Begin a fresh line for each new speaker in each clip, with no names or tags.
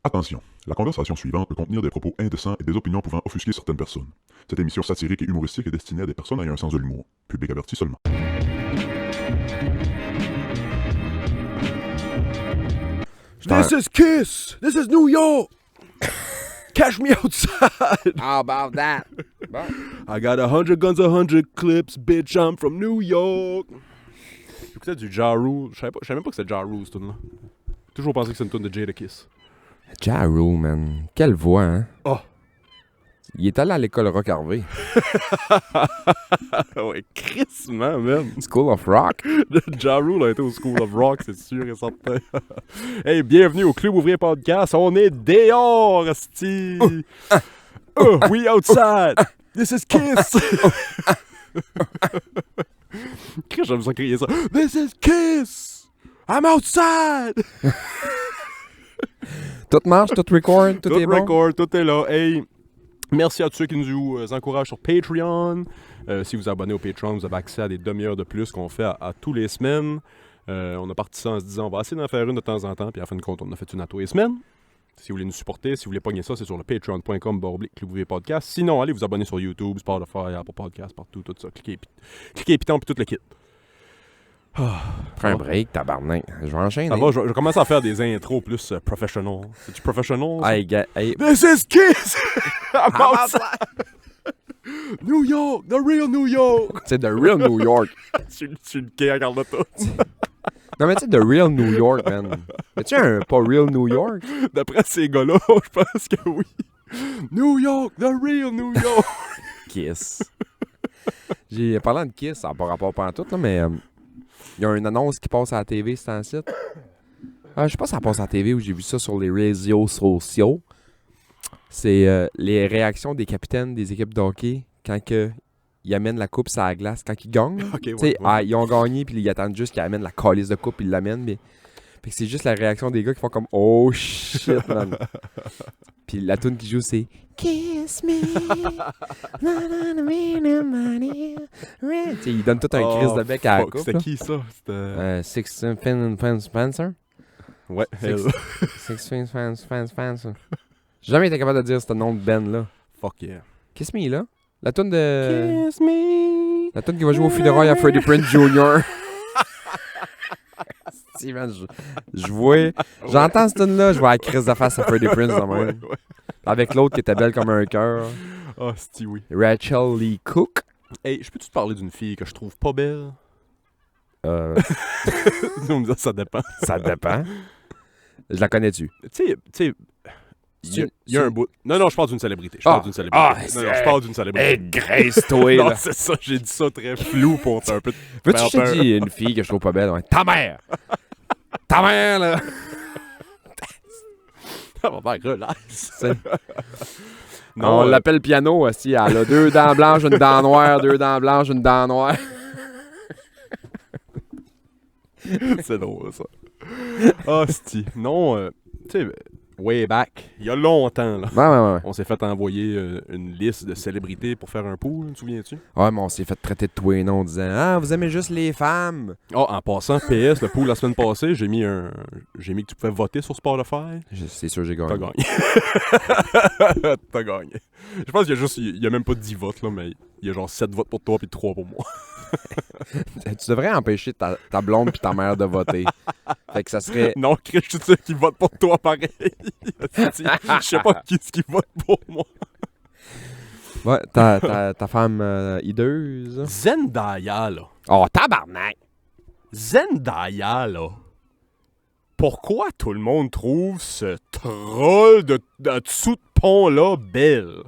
Attention, la conversation suivante peut contenir des propos indécents et des opinions pouvant offusquer certaines personnes. Cette émission satirique et humoristique est destinée à des personnes ayant un sens de l'humour. Public averti seulement.
This is Kiss! This is New York! Catch me outside!
How about that? Bon.
I got 100 guns, 100 clips, bitch, I'm from New York! J'écoutais du Ja Rule. Je savais même pas que c'était Ja Rule, cette tune-là. Toujours pensé que c'est une tune de Jada Kiss.
Ja Rule, man. Quelle voix, hein?
Oh!
Il est allé à l'école Rock Harvey.
Ouais, crissement, même.
School of Rock.
Ja Rule a été au School of Rock, c'est sûr et certain. Hey, bienvenue au Club Ouvrier Podcast. On est dehors, asti! We outside! This is Kiss! J'aime ça crier ça. This is Kiss! I'm outside!
Tout marche, tout record, tout est bon.
Tout record, tout est là. Hey, merci à tous ceux qui nous encouragent sur Patreon. Si vous abonnez au Patreon, vous avez accès à des demi-heures de plus qu'on fait à tous les semaines. On a parti ça en se disant on va essayer d'en faire une de temps en temps, puis à la fin de compte, on en a fait une à tous les semaines. Si vous voulez nous supporter, si vous voulez pogner ça, c'est sur le patreon.com/Club-Ouvrier-Podcast. Sinon, allez vous abonner sur YouTube, Spotify, Apple Podcast, partout, tout ça. Cliquez piton, puis tout le kit.
Prends un break, tabarnak. Je vais enchaîner.
Ça va, je vais commencer à faire des intros plus professional. C'est-tu professional? Ça?
Hey, hey.
This is Kiss! I'm outside! New York! The real New York!
C'est The Real New York.
Je suis le quai à Carlotta.
Non, mais tu sais, The Real New York, man. Y'a-tu un pas Real New York?
D'après ces gars-là, je pense que oui. New York! The real New York!
Kiss. J'ai parlant de Kiss, ça n'a pas rapport pas en tout, là, mais il y a une annonce qui passe à la TV, c'est un site. Je sais pas si ça passe à la TV ou j'ai vu ça sur les réseaux sociaux. C'est les réactions des capitaines des équipes de hockey quand ils amènent la coupe sur la glace, quand ils gagnent.
Okay,
Ouais. Ils ont gagné, puis ils attendent juste qu'ils amènent la calice de coupe, ils l'amènent. Mais... Fait que c'est juste la réaction des gars qui font comme « Oh shit, man! » Puis la tune qui joue, c'est « Kiss me! » Ils donnent tout un crise de bec à la coupe.
C'était qui ça? C'était...
Six Fans Spencer?
Ouais.
Six Fans Spencer. J'ai jamais été capable de dire ce nom de Ben-là.
Fuck yeah.
Kiss Me, là? La tune de...
Kiss me!
La tune qui va jouer au funérailles à Freddie Prinze Jr. Steven, je vois... J'entends cette tune-là, je vois la crise de face à Freddie Prinze dans même.
Ouais.
Avec l'autre qui était belle comme un cœur.
Ah, c'est oui.
Rachel Lee Cook.
Hey, je peux-tu te parler d'une fille que je trouve pas belle? Ça dépend.
Ça dépend. Je la connais-tu?
Tu sais... Il y a un bout. Non, je parle d'une célébrité. Je parle d'une célébrité.
Hey, graisse-toi,
Non,
là.
c'est ça, j'ai dit ça très flou pour un peu.
Veux-tu que je te dise une fille que je trouve pas belle? Ouais. Ta mère! Ta mère, là!
Ça va faire relax.
On l'appelle piano aussi. Elle a 2 dents blanches, une dent noire, 2 dents blanches, une dent noire.
C'est drôle, ça. Hostie. Non, tu sais, way back, il y a longtemps, là.
Ouais.
On s'est fait envoyer une liste de célébrités pour faire un pool, te souviens-tu?
Ouais, mais on s'est fait traiter de tous les noms en disant « Ah, vous aimez juste les femmes!
En passant, PS, le pool la semaine passée, j'ai mis que tu pouvais voter sur Spotify. »
C'est sûr, j'ai
T'as
gagné.
gagné. T'as gagné. Je pense qu'il y a même pas 10 votes, là, mais il y a genre 7 votes pour toi puis 3 pour moi.
Tu devrais empêcher ta blonde puis ta mère de voter. Fait que ça serait...
Non, Chris, je suis sûr qu'ils votent pour toi pareil. Je sais pas qui est-ce qui vote pour moi.
Ouais, ta femme hideuse.
Zendaya, là.
Oh, tabarnak!
Zendaya, là. Pourquoi tout le monde trouve ce troll de dessous de pont-là belle?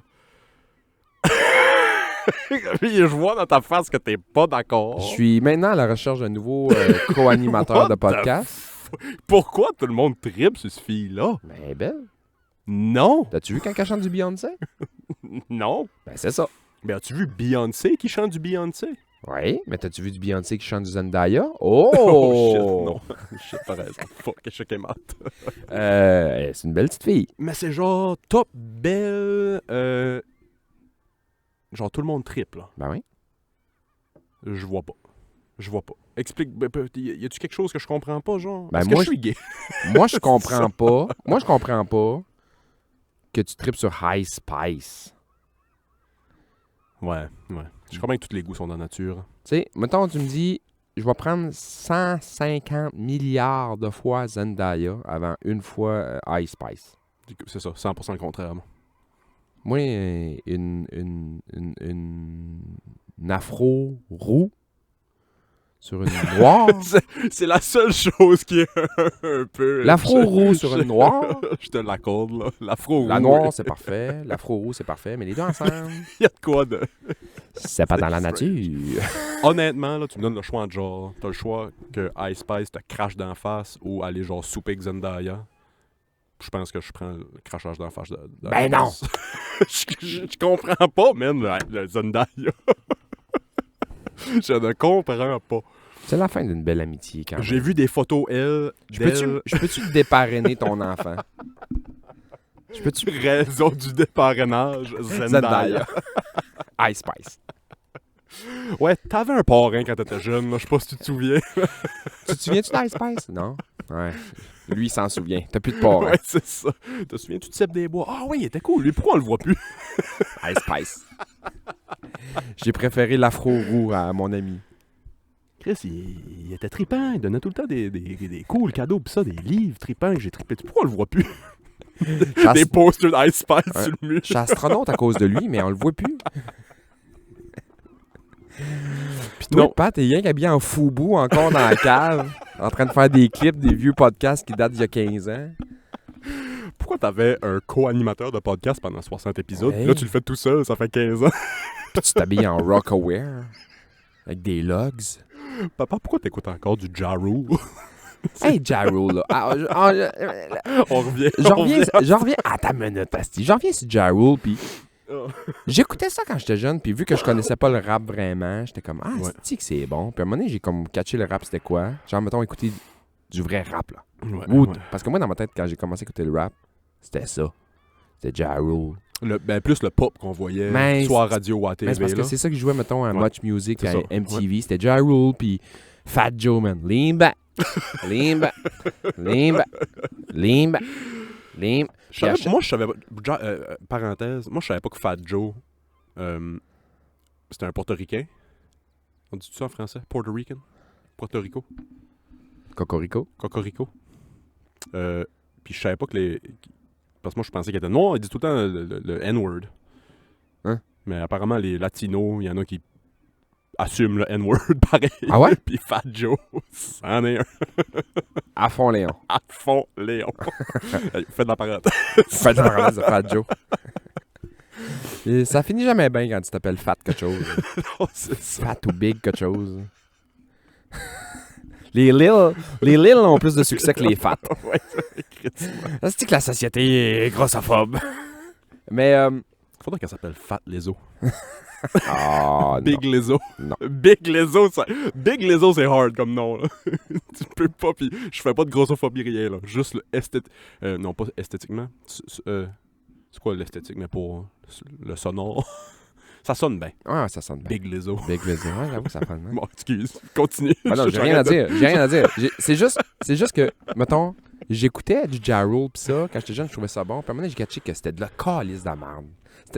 Je vois dans ta face que t'es pas d'accord.
Je suis maintenant à la recherche d'un nouveau co-animateur de podcast.
Pourquoi tout le monde tripe sur cette fille-là?
Ben, elle est belle.
Non.
T'as-tu vu quand elle chante du Beyoncé?
Non.
Ben, c'est ça.
Mais as-tu vu Beyoncé qui chante du Beyoncé?
Oui, mais t'as-tu vu du Beyoncé qui chante du Zendaya? Oh!
Oh shit, non. Shit, t'as raison. Fuck, je suis mat.
C'est une belle petite fille.
Mais c'est genre top belle. Genre tout le monde triple, là.
Ben oui.
Je vois pas. Je vois pas. Explique. Y a-tu quelque chose que je comprends pas, genre?
Ben,
Est-ce
moi,
que je suis gay?
Moi, je comprends pas. Moi, je comprends pas que tu tripes sur High Spice.
Ouais. Je comprends que tous les goûts sont dans la nature.
Tu sais, mettons, tu me dis, je vais prendre 150 milliards de fois Zendaya avant une fois High Spice.
C'est ça, 100% le contraire. Moi.
Moi, une afro roux sur une noire.
C'est la seule chose qui est un peu...
L'afro roux sur une noire.
Je te l'accorde, là. L'afro roux.
La noire, c'est parfait. L'afro roux, c'est parfait. Mais les deux ensemble,
Il y a de quoi de...
c'est pas dans la nature.
Honnêtement, là, tu me donnes le choix de genre... T'as le choix que Ice Spice te crache d'en face ou aller genre souper avec Zendaya. Je pense que je prends le crachage d'en face.
Ben non!
je comprends pas, man, le Zendaya. Je ne comprends pas.
C'est la fin d'une belle amitié, quand même.
J'ai vu des photos,
Je peux-tu déparrainer ton enfant? Je peux-tu...
Raison du déparrainage, Zendaya.
Ice Spice.
Ouais, t'avais un parrain quand t'étais jeune, là. Je sais pas si tu te souviens.
Tu te souviens-tu d'Ice Spice? Non? Ouais. Lui, il s'en souvient. T'as plus de parrain.
Ouais, c'est ça. Te souviens-tu de Seb des Bois? Ah oui, il était cool. Lui, pourquoi on le voit plus?
Ice Spice. J'ai préféré l'afro roux à mon ami.
Chris, il était trippant. Il donnait tout le temps des cool cadeaux, pis ça, des livres trippants que j'ai trippé. Pourquoi on le voit plus? Des posters d'Ice Spice sur le mur.
Je suis astronaute à cause de lui, mais on le voit plus. Pis toi,
Non.
Pat, t'es rien qu'habillé en foubou encore dans la cave, en train de faire des clips, des vieux podcasts qui datent d'il y a 15 ans.
Pourquoi t'avais un co-animateur de podcast pendant 60 épisodes?
Ouais.
Là, tu le fais tout seul, ça fait 15 ans.
Pis tu t'habilles en rock-aware, avec des logs.
Papa, pourquoi t'écoutes encore du Ja Rule?
Hey, Ja Rule, là.
On revient.
J'en reviens à ta minute, Asti. J'en reviens sur Ja Rule, pis j'écoutais ça quand j'étais jeune, puis vu que je connaissais pas le rap vraiment, j'étais comme, ah, c'est que c'est bon. Puis à un moment donné, j'ai comme catché le rap, c'était quoi? Genre, mettons, écouter du vrai rap, là.
Ouais.
Parce que moi, dans ma tête, quand j'ai commencé à écouter le rap, c'était ça. C'était Ja Rule.
Plus le pop qu'on voyait,
Mais
soit à radio ou à
Mais
TV.
c'est parce que
là.
c'est ça que je jouais, mettons, à
Ouais.
Much Music,
C'est
à
ça.
MTV. C'était Ja Rule, puis Fat Joe, man. Lean back. Lean back. Lean back. Lean back. Lean.
Moi, je savais pas. Parenthèse, moi, je savais pas que Fat Joe, c'était un portoricain. On dit ça en français? Puerto Rican? Puerto Rico?
Cocorico.
Cocorico? Puis je savais pas que les. Parce que moi, je pensais qu'il était noir. Il dit tout le temps le N-word.
Hein?
Mais apparemment, les Latinos, il y en a qui assument le N-word pareil.
Ah ouais?
Puis Fat Joe, c'en est un.
À fond, Léon.
À fond, Léon. Faites la parenthèse.
Faites la parenthèse de Fat Joe. Et ça finit jamais bien quand tu t'appelles Fat quelque chose.
Non, c'est ça.
Fat ou Big quelque chose. Les Lil ont plus de succès que les Fat.
Ouais, c'est
C'est que la société est grossophobe. Mais,
faudrait qu'elle s'appelle Fat Lizzo.
oh,
Big Lizzo.
Non.
Big Lizzo, Big Lizzo, c'est hard comme nom, là. Tu peux pas, pis je fais pas de grossophobie, rien, là. Juste le non, pas esthétiquement. C'est quoi l'esthétique, mais pour le sonore? Ça sonne bien.
Ouais, ça sonne bien.
Big Lizzo.
Big Lizzo. Ouais, j'avoue, ça sonne bien.
Bon, excuse. Continue.
Ah non, j'ai rien à dire. J'ai rien à dire. C'est juste que, mettons, j'écoutais du Ja Rule pis ça, quand j'étais jeune, je trouvais ça bon. Puis à un moment donné, j'ai catché que c'était de la calice de la merde.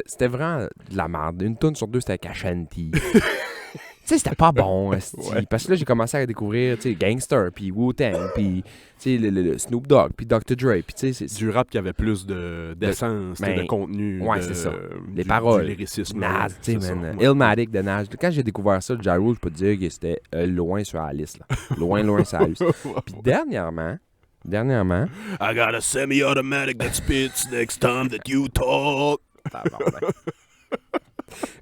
C'était vraiment de la merde. Une toune sur deux, c'était avec Ashanti. Tu sais, c'était pas bon, esti.
Ouais.
Parce que là, j'ai commencé à découvrir, tu sais, Gangster, puis Wu-Tang, puis, tu sais, le Snoop Dogg, puis Dr. Dre, puis tu sais, c'est
Du rap qui avait plus d'essence,
Ben,
de contenu.
ouais, c'est ça. Les paroles.
Du lyricisme.
Nas,
ouais,
tu sais,
c'est ça,
man.
ouais.
Illmatic de Nas. Quand j'ai découvert ça, le Ja Rule, je peux te dire que c'était loin sur la liste, là. Loin sur la liste. Puis dernièrement,
I got a semi-automatic that spits next time that you talk.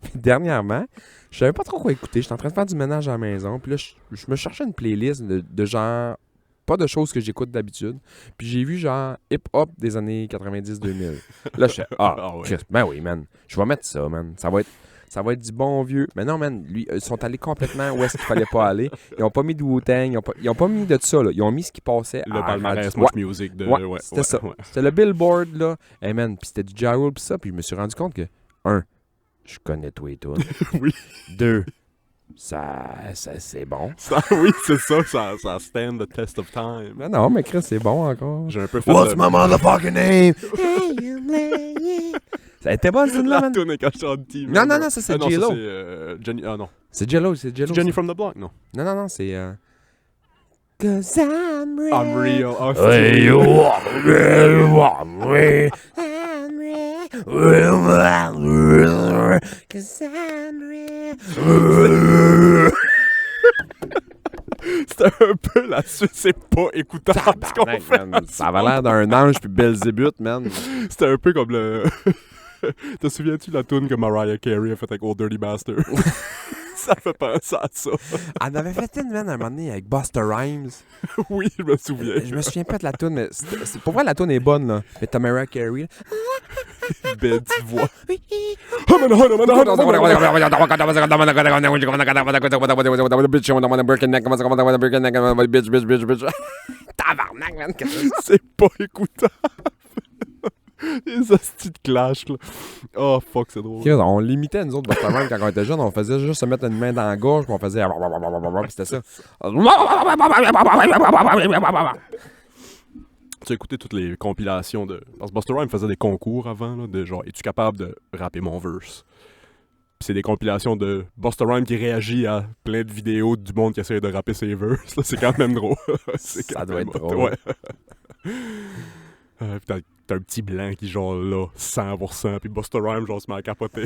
Puis dernièrement, je savais pas trop quoi écouter. J'étais en train de faire du ménage à la maison. Puis là, je me cherchais une playlist de genre... Pas de choses que j'écoute d'habitude. Puis j'ai vu genre hip-hop des années 90-2000. Là, je fais
Ah ouais.
Chris, ben oui, man. Je vais mettre ça, man. Ça va être du bon vieux. Mais non, man, lui, ils sont allés complètement où est-ce qu'il fallait pas aller. Ils ont pas mis de Wu-Tang. Ils ont pas mis de ça, là. Ils ont mis ce qui passait
Le
à
palmarès
radio.
Much Music de...
Ouais, c'était ça.
ouais.
C'était le Billboard, là. Hey, man, puis c'était du Ja Rule, pis ça. Puis je me suis rendu compte que, 1, je connais tous les tunes.
Oui.
2, c'est bon.
Oui, c'est ça, ça stand the test of time.
Non, mais Chris, c'est bon encore.
J'ai un peu fait
What's my motherfucking name? Ça a été bon, ce
la
là man?
tune avec Ashanti.
Non, ça c'est
non,
J-Lo.
ça, c'est Jenny. Ah non.
C'est Jello.
C'est Jenny from the Block, non.
Non, c'est... Cause I'm real.
I'm real. Oh,
Hey, you are real, I'm real. Cause I'm real.
C'était un peu la suite, c'est pas écoutable ce qu'on
Tabarnak,
fait.
man. Ça avait l'air d'un ange puis Belzébuth, man.
C'était un peu comme le. Te souviens-tu de la tune que Mariah Carey a faite avec Old Dirty Bastard? Ça fait penser à ça.
Elle avait fait une, man, un moment donné avec Busta Rhymes.
Oui, je me souviens.
Je me souviens pas de la tune, mais pour vrai, la tune est bonne, là. Mais t'as Mariah Carey.
Belle petite voix.
Tabarnak, man.
C'est pas écoutable. Les hosties de clash, là. Oh, fuck, c'est drôle.
On limitait, nous autres, Busta Rhymes, quand on était jeunes, on faisait juste se mettre une main dans la gorge, puis on faisait... Puis c'était ça.
Tu as écouté toutes les compilations de... Parce que Busta Rhymes faisait des concours avant, là, de genre, es-tu capable de rapper mon verse? Puis c'est des compilations de Busta Rhymes qui réagit à plein de vidéos du monde qui essaie de rapper ses verses. Là, c'est quand même drôle.
Ça doit être drôle.
Ouais. Puis t'as un petit blanc qui genre là, 100%, puis Busta Rhymes genre se met à capoter.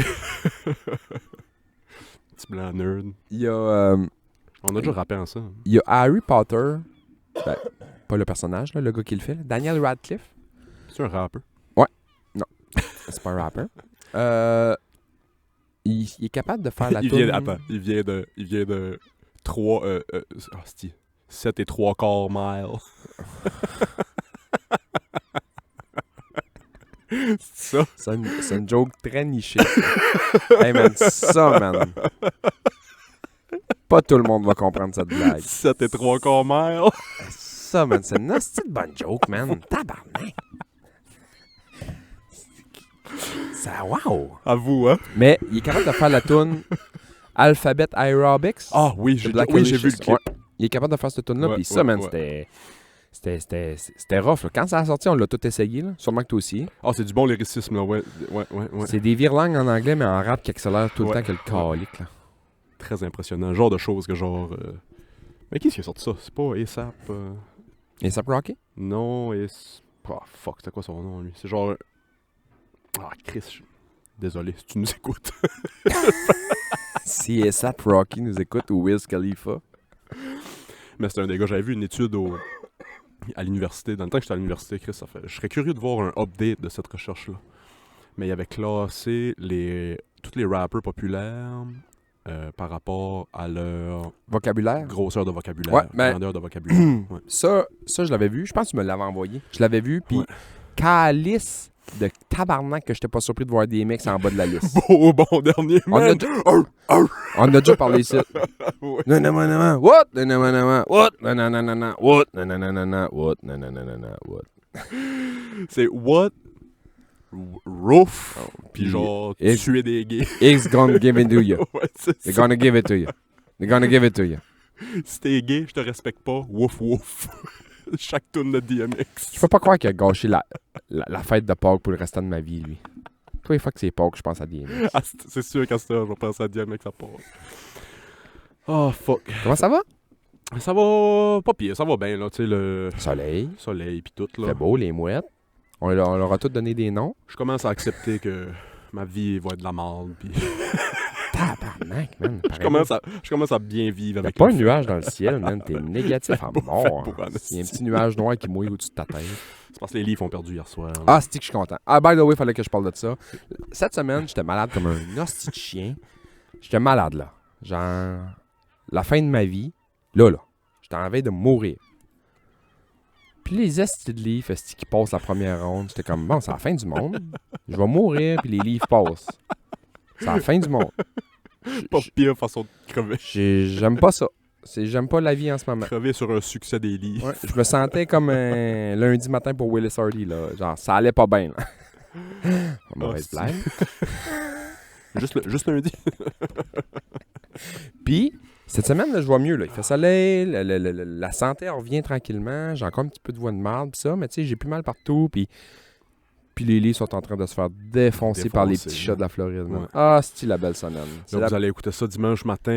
Petit blanc nerd.
Il y a...
On a déjà rappé ensemble.
Il y a Harry Potter, ben, pas le personnage, là, le gars qui le fait, là, Daniel Radcliffe.
C'est un rappeur.
C'est pas un rappeur. Il est capable de faire la
il
toune...
vient de 7 et 3 quarts miles. C'est ça?
C'est une joke très nichée. Hey man, ça man. Pas tout le monde va comprendre cette blague.
7 et 3 quarts miles.
Ça man, c'est une hostie de bonne joke, man. Tabarnak. Ça, wow.
À vous, hein?
Mais il est capable de faire la toune Alphabet Aerobics.
Ah oui, j'ai
Black
j'ai vu le
Alicious.
clip.
Ouais. Il est capable de faire cette tune-là.
Ouais,
Puis ça,
ouais,
man,
ouais.
c'était rough. Là. Quand ça a sorti, on l'a tout essayé. Là. Sûrement que toi aussi.
Ah, c'est du bon lyricisme, là, ouais.
C'est des virelangues en anglais, mais en rap qui accélère tout le
Ouais.
temps que le calique. Là.
Très impressionnant. Genre de choses que genre... Mais qui est-ce qui a sorti ça? C'est pas ASAP?
Et ça Rocky?
Non, Ah, fuck, c'était quoi son nom, lui? C'est genre... Ah, Chris, désolé si tu nous écoutes.
Si ASAP Rocky nous écoute ou Wiz Khalifa.
Mais c'est un des gars, j'avais vu une étude à l'université. Dans le temps que j'étais à l'université, Chris, ça fait... Je serais curieux de voir un update de cette recherche-là. Mais il avait classé tous les rappers populaires par rapport à leur
Vocabulaire.
grosseur de vocabulaire,
Ouais, mais-
grandeur de vocabulaire. Ouais.
Ça, je l'avais vu. Je pense que tu me l'avais envoyé. Je l'avais vu. Puis,
Ouais.
calice de tabarnak que j'étais pas surpris de voir des mecs en bas de la liste.
Bon dernier,
On a,
man!
on a déjà parlé ici.
Ouais.
Non, non, non, non, what? Non, non, non, non, what? Non, non, non, non, non, what? Non, non, non, non, non, what? Non, non, non, non, non, what?
C'est what? Roof, puis
puis
genre
et-
tuer des gays.
It's gonna give it to you.
Ouais, c'est
They're
ça.
gonna give it to you. They're gonna give it to you.
Si t'es gay, je te respecte pas. Wouf wouf. Chaque tourne de DMX.
Je peux pas croire qu'il a gâché la fête de Pâques pour le restant de ma vie, lui. Tous les fois que c'est Pâques, je pense à DMX.
Ah, c'est sûr qu'à cette heure, je vais penser à DMX à part. Oh fuck.
Comment ça va?
Ça va pas pire, ça va bien là, tu sais, le
Soleil.
soleil pis tout là.
C'est beau, les mouettes. On leur a tous donné des noms.
Je commence à accepter que ma vie va être de la merde pis
Tabarnak, man.
je commence à bien vivre
Y'a
avec
pas
le
un
fait.
nuage dans le ciel, man. T'es négatif à mort.
beau, en
Il y a un petit nuage noir qui mouille au-dessus de ta tête.
C'est parce que les livres ont perdu hier soir. là.
Ah, c'est que je suis content. Ah, by the way, fallait que je parle de ça. Cette semaine, j'étais malade comme un hostie de chien. J'étais malade, là. Genre, la fin de ma vie, là. J'étais en veille de mourir. Puis les estis de livres, estis qui passent la première ronde, j'étais comme, bon, c'est la fin du monde. Je vais mourir, puis les livres passent. C'est la fin du monde.
Pas pire façon de crever.
J'aime pas ça. J'aime pas la vie en ce moment.
Crever sur un succès des livres.
Ouais, je me sentais comme un lundi matin pour Willis Hardy, là. Genre, ça allait pas bien, là. Mauvaise
c'est-
blague.
Juste lundi.
Puis, cette semaine, là, je vois mieux. Là. Il fait soleil, la santé revient tranquillement. J'ai encore un petit peu de voix de marde, pis ça, mais tu sais, j'ai plus mal partout. Puis les lits sont en train de se faire défoncer par les petits chats de la Floride.
Ouais.
Ah, c'est la belle semaine.
Là, vous allez écouter ça dimanche matin.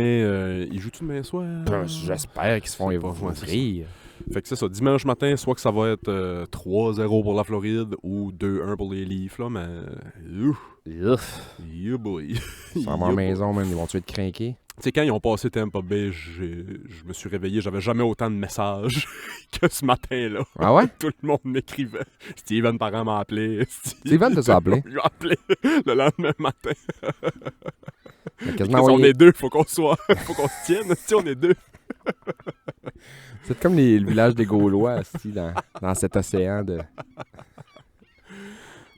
Ils jouent tout demain soir?
J'espère qu'ils se font
Je sais pas, ouais,
ouvrir.
Fait que c'est ça. Dimanche matin, soit que ça va être 3-0 pour la Floride ou 2-1 pour les Leafs, là, mais... Yeah boy.
Sans ma maison, man, ils vont-tu être craqués?
Tu sais, quand ils ont passé Tampa Bay, je me suis réveillé, j'avais jamais autant de messages que ce matin-là.
Ah ouais?
Tout le monde m'écrivait. Steven Parent m'a appelé.
Steven t'a appelé?
Il m'a appelé le lendemain matin.
Il a quasiment
On
envoyé-
est deux, faut qu'on se tienne. Si on est deux.
C'est comme le village des Gaulois, ici, dans cet océan de...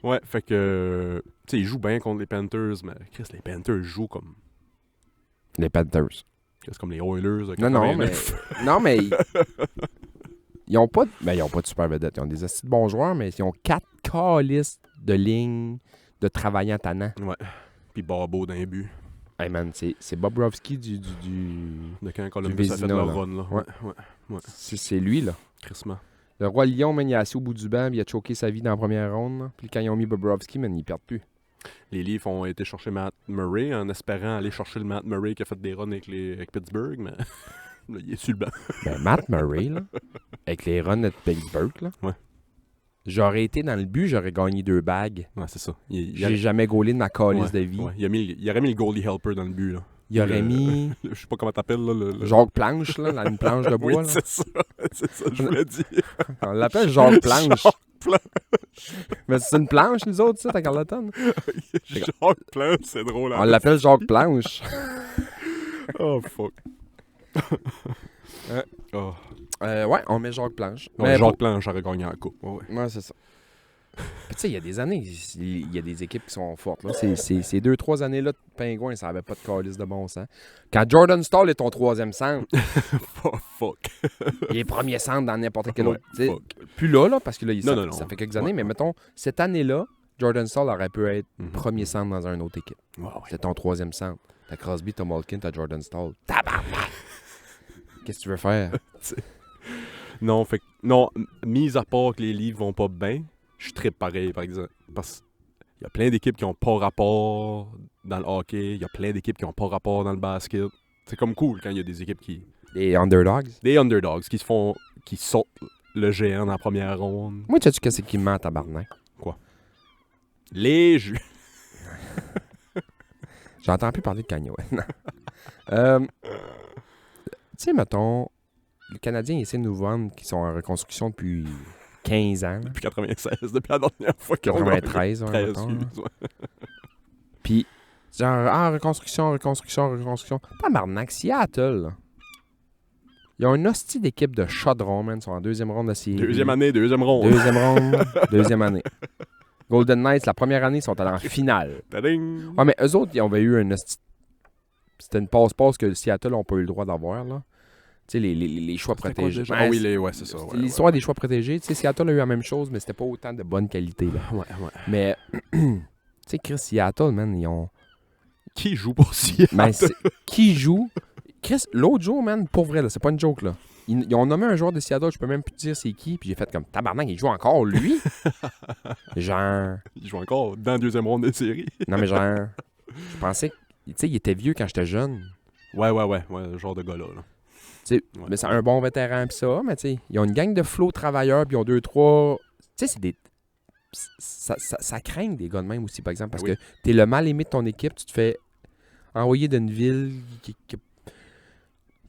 Ouais, fait que... Tu sais, ils jouent bien contre les Panthers, mais Chris, les Panthers jouent comme...
Les Panthers.
C'est comme les Oilers.
Non,
89.
mais ils ont pas ils ont pas de super vedettes. Ils ont des assis de bons joueurs, mais ils ont 4 calices de lignes de travaillants tannants.
Ouais. Puis Barbeau d'un but.
Hey man, c'est Bobrovski du...
De quand Columbus a fait
Vézina,
leur
là.
run, là.
Ouais.
Ouais.
C'est lui, là.
Crissement.
Le Roi Lion, man, il est assis au bout du banc, puis il a choqué sa vie dans la première ronde. Là. Puis quand ils ont mis Bobrovski, man, ils perdent plus.
Les Leafs ont été chercher Matt Murray en espérant aller chercher le Matt Murray qui a fait des runs avec Pittsburgh, mais là, il est sur le banc.
Ben, Matt Murray, là, avec les runs de Pittsburgh, là,
Ouais.
j'aurais été dans le but, j'aurais gagné 2 bagues.
Ouais, c'est ça.
J'ai jamais gaulé de ma calice de vie.
Ouais. Il aurait mis le goalie helper dans le but, là.
Il aurait mis
Je sais pas comment t'appelles, là.
Jacques Planche, là, dans une planche de bois.
Oui,
là.
c'est ça. C'est ça, je voulais dire.
On l'appelle Jacques Planche.
Jacques Planche.
Mais c'est une planche, nous autres, ça, à Carleton.
Jacques Planche, c'est drôle.
On l'appelle Jacques Planche.
Oh, fuck. Oh.
Ouais, on met Jacques Planche.
Ouais,
Mais
Jacques Planche aurait gagné la coupe. Ouais.
Ouais, c'est ça. Puis, tu sais, il y a des années, il y a des équipes qui sont fortes. Là. Ces 2-3 années-là de Pingouins, ça n'avait pas de calice de bon sens. Quand Jordan Stahl est ton 3e centre,
Oh, fuck.
il est premier centre dans n'importe quel
Ouais,
autre. Tu sais,
fuck.
plus là, parce que là,
Non.
ça fait quelques années,
Ouais,
mais
ouais.
mettons, cette année-là, Jordan Stahl aurait pu être
Mhm.
premier centre dans une autre équipe.
Ouais, ouais.
C'est ton 3e centre. T'as Crosby, t'as Malkin, t'as Jordan Stahl. Tabarnak! Qu'est-ce que tu veux faire?
Non, fait que, non, mis à part que les livres vont pas bien, je trippe pareil, par exemple. Parce qu'il y a plein d'équipes qui ont pas rapport dans le hockey, il y a plein d'équipes qui ont pas rapport dans le basket. C'est comme cool quand il y a des équipes
Les underdogs?
des underdogs qui sautent le géant dans la première ronde.
Moi, tu sais qu'est-ce qui me ment, tabarnak?
Les jus.
J'entends plus parler de Kanye West. Tu sais, mettons, les Canadiens essaient de nous vendre qu'ils sont en reconstruction depuis 15 ans.
Depuis 96, depuis la dernière fois qu'ils ont
93, ouais,
13,
mettons, là.
excuse, ouais.
Puis, genre, reconstruction. Tabarnak, Seattle, là. Ils ont une hostie d'équipe de chaudron, man. Ils sont en 2e ronde de série.
Deuxième année, deuxième ronde.
2e ronde, 2e année. Golden Knights, la première année, ils sont allés en finale.
Tading!
Ouais, mais eux autres, ils avaient eu un hostie... C'était une passe-passe que Seattle n'ont pas eu le droit d'avoir, là. Tu sais, les choix
C'était quoi
protégés.
déjà?
Ouais,
Ah oui, ouais, c'est ça.
c'est
Ouais,
l'histoire des choix protégés. Tu sais, Seattle a eu la même chose, mais c'était pas autant de bonne qualité, là.
ouais.
Mais, tu sais, Chris, Seattle, man, ils ont...
Qui joue pour Seattle?
Ben, qui joue? Chris, l'autre jour, man, pour vrai, là, c'est pas une joke, là. Ils ont nommé un joueur de Seattle, je peux même plus te dire c'est qui, puis j'ai fait comme tabarnak, il joue encore, lui? Genre...
Il joue encore dans la deuxième ronde des séries.
Non, mais genre... Je pensais que... Tu sais, il était vieux quand j'étais jeune.
Ouais, le genre de gars-là. Là.
Tu sais,
Ouais.
mais c'est un bon vétéran pis ça, mais tu sais, ils ont une gang de flots travailleurs, puis ils ont 2-3... Tu sais, c'est des... Ça craint des gars de même aussi, par exemple, parce
Ben oui.
que t'es le mal aimé de ton équipe, tu te fais envoyer d'une ville qui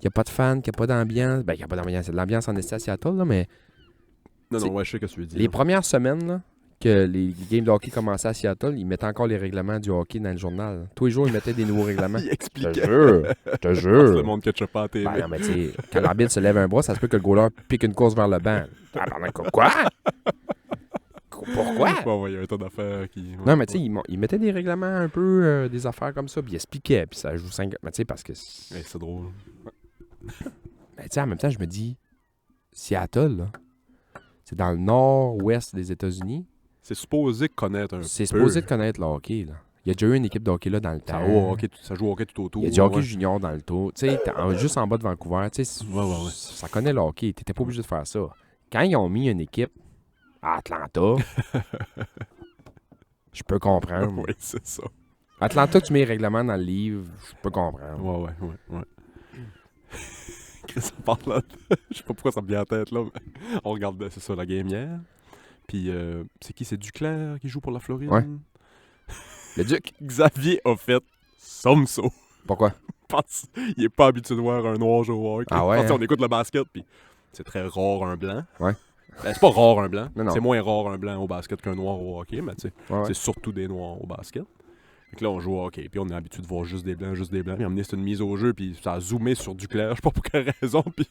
a pas de fans, qui a pas d'ambiance. Ben, qui a pas d'ambiance, c'est de l'ambiance en esti à Seattle, là, mais
Non,
C'est-
ouais, je sais ce que tu veux dire.
les premières semaines, là, que les games de hockey commençaient à Seattle, ils mettaient encore les règlements du hockey dans le journal. Tous les jours, ils mettaient des nouveaux règlements.
Il
Je te
expliquait.
jure, je te
C'est le
jure.
monde catch pas à TV.
Ben non, mais tu sais, quand l'arbitre se lève un bras, ça se peut que le goaler pique une course vers le banc. Ah, pardon, quoi? Pourquoi?
Bon, ouais, il y a un tas d'affaires qui... ouais,
Non, mais tu sais,
ouais.
ils mettaient des règlements un peu, des affaires comme ça, puis ils expliquaient, puis ça joue 5... Mais tu sais, parce que...
Ouais, c'est drôle.
Mais tu sais, en même temps, je me dis, Seattle, là, c'est dans le nord-ouest des États-Unis.
C'est supposé connaître un
C'est
peu.
supposé de connaître le hockey, là. Il y a déjà eu une équipe de hockey là dans le temps.
Ça joue au hockey tout autour.
Il y a du hockey junior dans le tour. Tu sais, juste en bas de Vancouver, tu sais,
Ouais.
ça connaît le hockey. T'étais pas obligé de faire ça. Quand ils ont mis une équipe à Atlanta, je peux comprendre.
Oui, c'est ça.
Atlanta, tu mets les règlements dans le livre, je peux comprendre.
Ouais. Chris, ça parle là. Je sais pas pourquoi ça me vient en tête, là. Mais on regardait, c'est ça, la game hier. Puis, c'est qui? C'est Duclair qui joue pour la Floride?
Ouais. Le Duc.
Xavier a fait Somso.
Pourquoi?
Parce qu'il est pas habitué de voir un noir jouer au hockey.
Ah ouais,
Parce que
hein?
on écoute le basket, puis c'est très rare un blanc.
Ouais.
Ben, c'est pas rare un blanc.
Non.
C'est moins rare un blanc au basket qu'un noir au hockey, mais tu sais,
Ouais.
c'est surtout des noirs au basket. Fait que là, on joue au hockey, puis on est habitué de voir juste des blancs. Puis à un moment donné, c'est une mise au jeu, puis ça a zoomé sur Duclair, je sais pas pour quelle raison, puis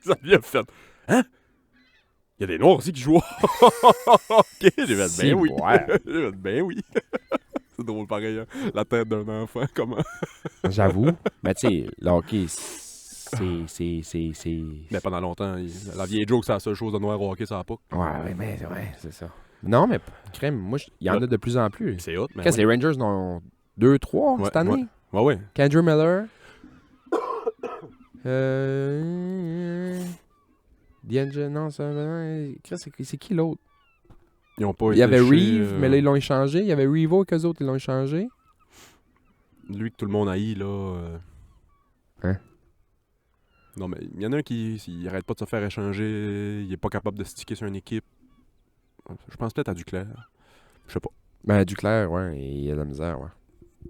Xavier a fait « Hein? Il y a des noirs aussi qui jouent au hockey? » J'ai fait « Ben oui!
Ouais. »
J'ai fait « Ben oui! » C'est drôle pareil, hein? La tête d'un enfant, comment?
J'avoue. Mais tu sais, le hockey, c'est...
Mais pendant longtemps, la vieille joke, c'est la seule chose de noir au hockey, ça va pas.
Ouais, c'est ça. Non, mais crème, moi, il y en a de plus en plus.
C'est hot, mais
Qu'est-ce que
oui.
les Rangers en ont 2-3 cette année?
Ouais.
Kendra Miller. D'Angelo, non, c'est qui l'autre?
Ils ont pas
Il y avait
été chez,
Reeve, mais là, ils l'ont échangé. Il y avait Revo qu'eux autres, ils l'ont échangé.
Lui que tout le monde haït, là.
Hein?
Non, mais il y en a un qui il arrête pas de se faire échanger. Il est pas capable de sticker sur une équipe. Je pense peut-être à Duclair. Je sais pas.
Ben, Duclair, ouais, il a de la misère, ouais.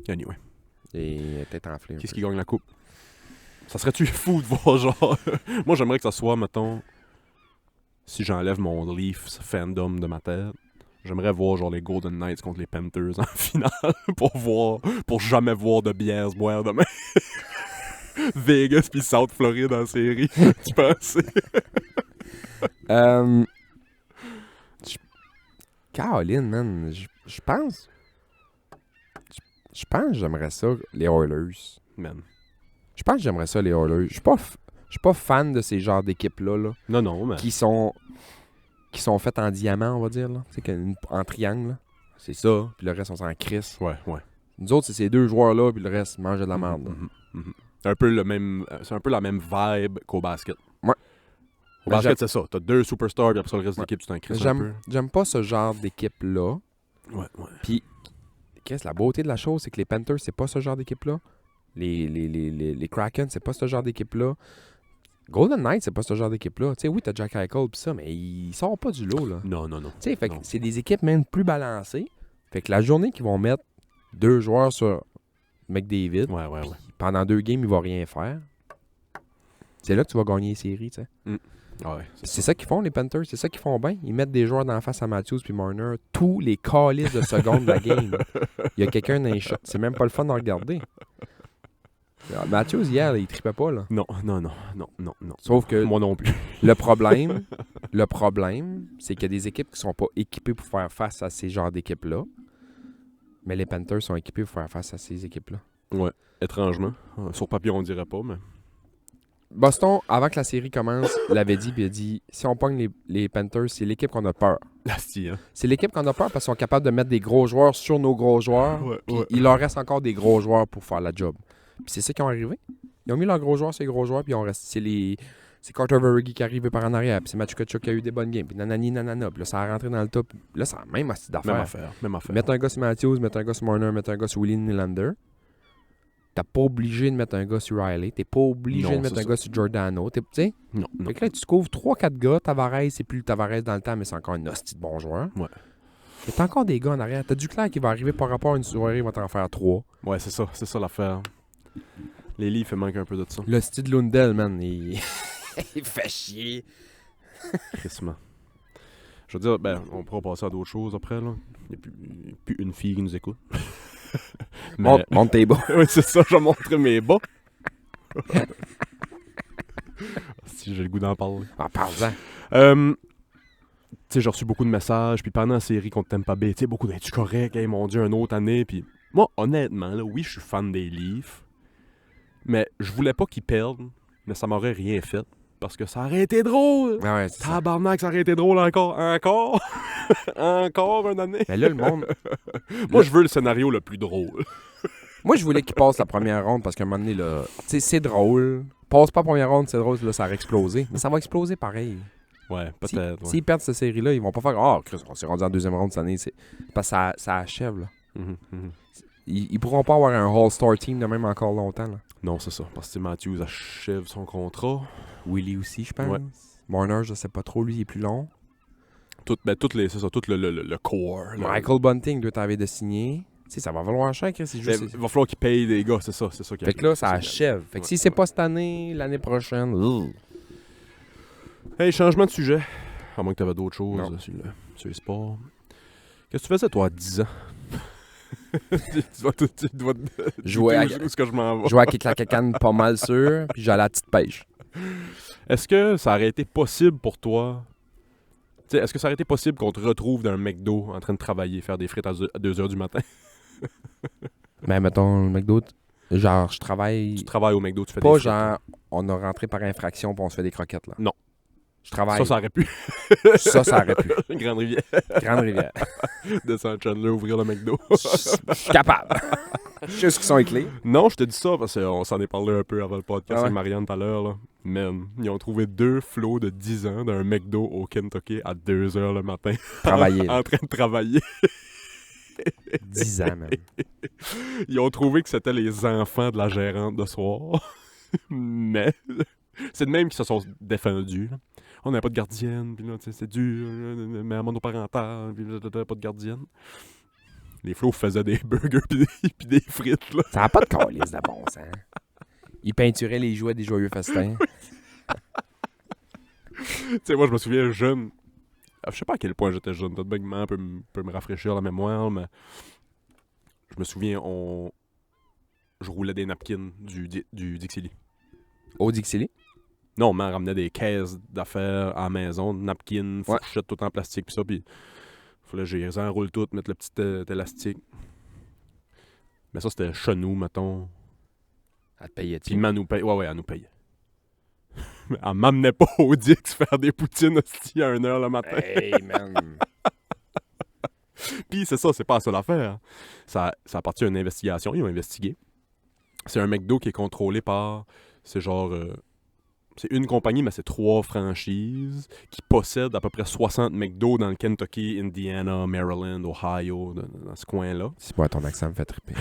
Anyway.
Et il est peut-être enflé.
Qui est-ce qui gagne la coupe? Ça serait-tu fou de voir, genre... Moi, j'aimerais que ça soit, mettons... Si j'enlève mon Leafs fandom de ma tête, j'aimerais voir, genre, les Golden Knights contre les Panthers en finale pour jamais voir de bière se boire demain. Vegas puis South Floride en série. Tu penses?
Caroline, man, je pense... Je pense que j'aimerais ça, les Oilers.
Man.
Je pense que j'aimerais ça, les Oilers. Je suis pas fan de ces genres d'équipes-là, là,
Non, mais...
qui sont faites en diamant, on va dire, là. C'est en triangle, là. C'est ça, puis le reste, on s'en crisse.
Ouais.
Nous autres, c'est ces deux joueurs-là, puis le reste, mange de la merde. là.
C'est un peu c'est un peu la même vibe qu'au basket.
Ouais.
Au
Ben,
basket, c'est ça. T'as deux superstars, puis après ça, le reste de l'équipe, tu t'en crisses un peu.
J'aime pas ce genre d'équipe-là.
Ouais.
Puis, qu'est-ce la beauté de la chose, c'est que les Panthers, c'est pas ce genre d'équipe-là. Les Kraken, c'est pas ce genre d'équipe-là. Golden Knights, c'est pas ce genre d'équipe-là. Tu sais, oui, t'as Jack Eichel pis ça, mais il sort pas du lot, là.
Non.
Tu sais, fait que
Non.
c'est des équipes même plus balancées. Fait que la journée qu'ils vont mettre 2 joueurs sur McDavid,
Ouais.
pendant 2 games, il va rien faire. C'est là que tu vas gagner les séries, tu sais.
Ouais,
C'est ça qu'ils font, les Panthers. C'est ça qu'ils font bien. Ils mettent des joueurs dans la face à Matthews puis Marner tous les calices de secondes de la game. Il y a quelqu'un dans les shots. C'est même pas le fun de regarder. Matthews, hier, il tripait pas, là.
Non.
Sauf que
Moi non plus.
le problème, c'est qu'il y a des équipes qui sont pas équipées pour faire face à ces genres d'équipes-là. Mais les Panthers sont équipés pour faire face à ces équipes-là.
Ouais, étrangement. Sur papier, on dirait pas, mais...
Boston, avant que la série commence, l'avait dit, puis il a dit, si on pogne les Panthers, c'est l'équipe qu'on a peur.
L'asti, hein.
C'est l'équipe qu'on a peur parce qu'ils sont capables de mettre des gros joueurs sur nos gros joueurs. Puis il leur reste encore des gros joueurs pour faire la job. Puis c'est ça qui ont arrivé. Ils ont mis leurs gros joueurs sur les gros joueurs, puis c'est Carter Verhege qui est arrivé par en arrière, puis c'est Matthew Tkachuk qui a eu des bonnes games, puis nanani nanana, puis là ça a rentré dans le top. Là, c'est la même astuce d'affaires.
Même affaire.
Mettre un gars sur Matthews, mettre un gars sur Marner, mettre un gars sur Willie Nylander. T'as pas obligé de mettre un gars sur Riley. T'es pas obligé
Non,
de mettre
c'est
un
ça.
gars sur Giordano. Tu sais?
Non.
Fait que là, tu te couvres 3-4 gars. Tavares, c'est plus le Tavares dans le temps, mais c'est encore un hostie de bon joueur.
Ouais.
Et t'as encore des gars en arrière. T'as Duclair qui va arriver par rapport à une soirée, il va t'en faire 3.
Ouais, c'est ça l'affaire. Les Leafs, il manque un peu de ça.
Le style Lundell, man, il fait chier.
Crissement. Je veux dire, on pourra passer à d'autres choses après, là. Il n'y a plus une fille qui nous écoute.
Monte tes bas.
Oui, c'est ça, je vais montrer mes bas. Si j'ai le goût d'en parler.
Ah, parle-en.
Tu sais, j'ai reçu beaucoup de messages, puis pendant la série contre Tampa Bay, tu sais, beaucoup d'être correct, hey, mon Dieu, une autre année, puis moi, honnêtement, là, oui, je suis fan des Leafs, mais je voulais pas qu'ils perdent, mais ça m'aurait rien fait, parce que ça aurait été drôle.
Ah ouais, c'est ça.
Tabarnak, ça aurait été drôle encore. Encore une année.
Mais là, le monde...
Moi, je veux le scénario le plus drôle.
Moi, je voulais qu'il passe la première ronde parce qu'à un moment donné, là, tu sais, c'est drôle. Passe pas la première ronde, c'est drôle, là, ça va exploser. Mais ça va exploser pareil.
Ouais, peut-être. Ouais.
S'ils perdent cette série-là, ils vont pas faire « Ah, Chris, on s'est rendu en deuxième ronde cette année. » Parce que ça achève, là. Ils pourront pas avoir un All-Star Team de même encore longtemps, là.
Non, c'est ça. Parce que Matthews achève son contrat.
Willie aussi, je pense.
Ouais.
Marner, je sais pas trop, lui, il est plus long.
C'est ça, tout le core. là.
Michael Bunting doit t'avoir de signer. Tu sais, ça va valoir cher, Chris. C'est
Mais
juste...
il va falloir qu'il paye des gars, c'est ça qui
Fait que là, ça
arrive.
achève. Fait que
Ouais,
si c'est
ouais.
pas cette année, l'année prochaine...
Hey, changement de sujet. À moins que tu avais d'autres choses
Non.
sur les sports. Qu'est-ce que tu faisais, toi, à 10 ans? tu dois
Jouer à-
où est-ce que je m'en vais.
Jouer à Kick la Cacane pas mal sûr, puis j'allais à la petite pêche.
Est-ce que ça aurait été possible pour toi... Tu sais, est-ce que ça aurait été possible qu'on te retrouve dans un McDo en train de travailler, faire des frites à 2h du matin?
Mais mettons, le McDo, genre, je travaille...
Tu travailles au McDo, tu fais
Pas
des frites.
genre, on a rentré par infraction puis on se fait des croquettes, là.
Non.
Je travaille.
Ça aurait pu.
Ça aurait pu.
Grande Rivière.
Grande Rivière.
Descendre Chandler, ouvrir le McDo.
Je suis capable. Je sais ce qui sont les clés.
Non, je te dis ça parce qu'on s'en est parlé un peu avant le podcast
Ah ouais.
avec Marianne tout à l'heure. Là. Man, ils ont trouvé 2 flots de 10 ans d'un McDo au Kentucky à 2h le matin.
Travailler.
En train de travailler.
10 ans, même.
Ils ont trouvé que c'était les enfants de la gérante de soir. Mais c'est de même qu'ils se sont défendus. Là. On n'avait pas de gardienne, puis là, tu sais, c'est dur, mais monoparental, puis pas de gardienne. Les flots faisaient des burgers puis des frites, là.
Ça n'a pas de calice de bon sens. Ils peinturaient les jouets des joyeux festins.
Tu sais, moi, je me souviens jeune. Je sais pas à quel point j'étais jeune. Peut-être bien que maman peut me rafraîchir la mémoire, mais je me souviens, je roulais des napkins du Dixili.
Au Dixili?
Non, maman ramenait des caisses d'affaires à la maison, napkins,
Ouais.
fourchettes, tout en plastique, pis ça, pis fallait que je les enroule toutes, mettre le petit élastique. Mais ça, c'était chez nous, mettons.
Elle te payait
Puis maman nous payait. Ouais, elle nous payait. Mais elle m'amenait pas au Dix faire des poutines hostie à 1h le matin.
Hey, man.
Puis c'est ça, c'est pas la seule affaire. Ça a parti d'une investigation. Ils ont investigué. C'est un McDo qui est contrôlé par... C'est genre... c'est une compagnie, mais c'est 3 franchises qui possèdent à peu près 60 McDo dans le Kentucky, Indiana, Maryland, Ohio, dans ce coin-là.
C'est moi, ton accent me fait triper.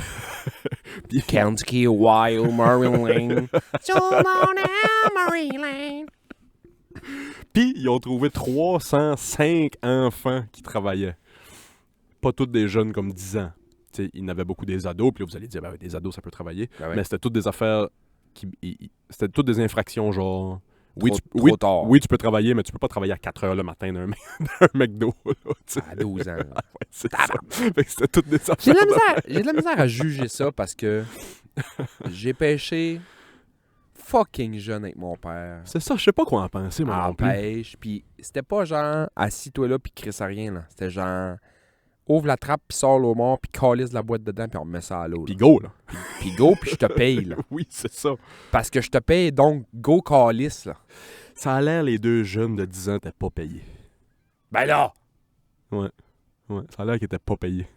Puis-
Kentucky, Ohio, Maryland. Maryland.
Puis ils ont trouvé 305 enfants qui travaillaient. Pas tous des jeunes comme 10 ans. T'sais, il y en avait beaucoup des ados, puis là, vous allez dire, ben, des ados, ça peut travailler.
Ben ouais.
Mais c'était toutes des affaires c'était toutes des infractions, genre...
Trop tard.
Oui, tu peux travailler, mais tu peux pas travailler à 4h le matin d'un McDo. Là, tu sais.
À 12 ans. là.
Ouais, c'est ça. Fait que c'était toutes des affaires.
J'ai de la misère à juger ça parce que j'ai pêché fucking jeune avec mon père.
C'est ça, je sais pas quoi en penser, moi
En
non plus.
pêche, puis c'était pas genre assis-toi là puis crisse à rien, là. C'était genre ouvre la trappe puis sors l'eau mort puis calisse la boîte dedans puis on met ça à l'eau.
Puis
là.
go, là.
Puis go puis je te paye, là.
Oui, c'est ça.
Parce que je te paye, donc go calisse, là.
Ça a l'air, les 2 jeunes de 10 ans n'étaient pas payés.
Ben là!
Ouais, ça a l'air qu'ils étaient pas payés.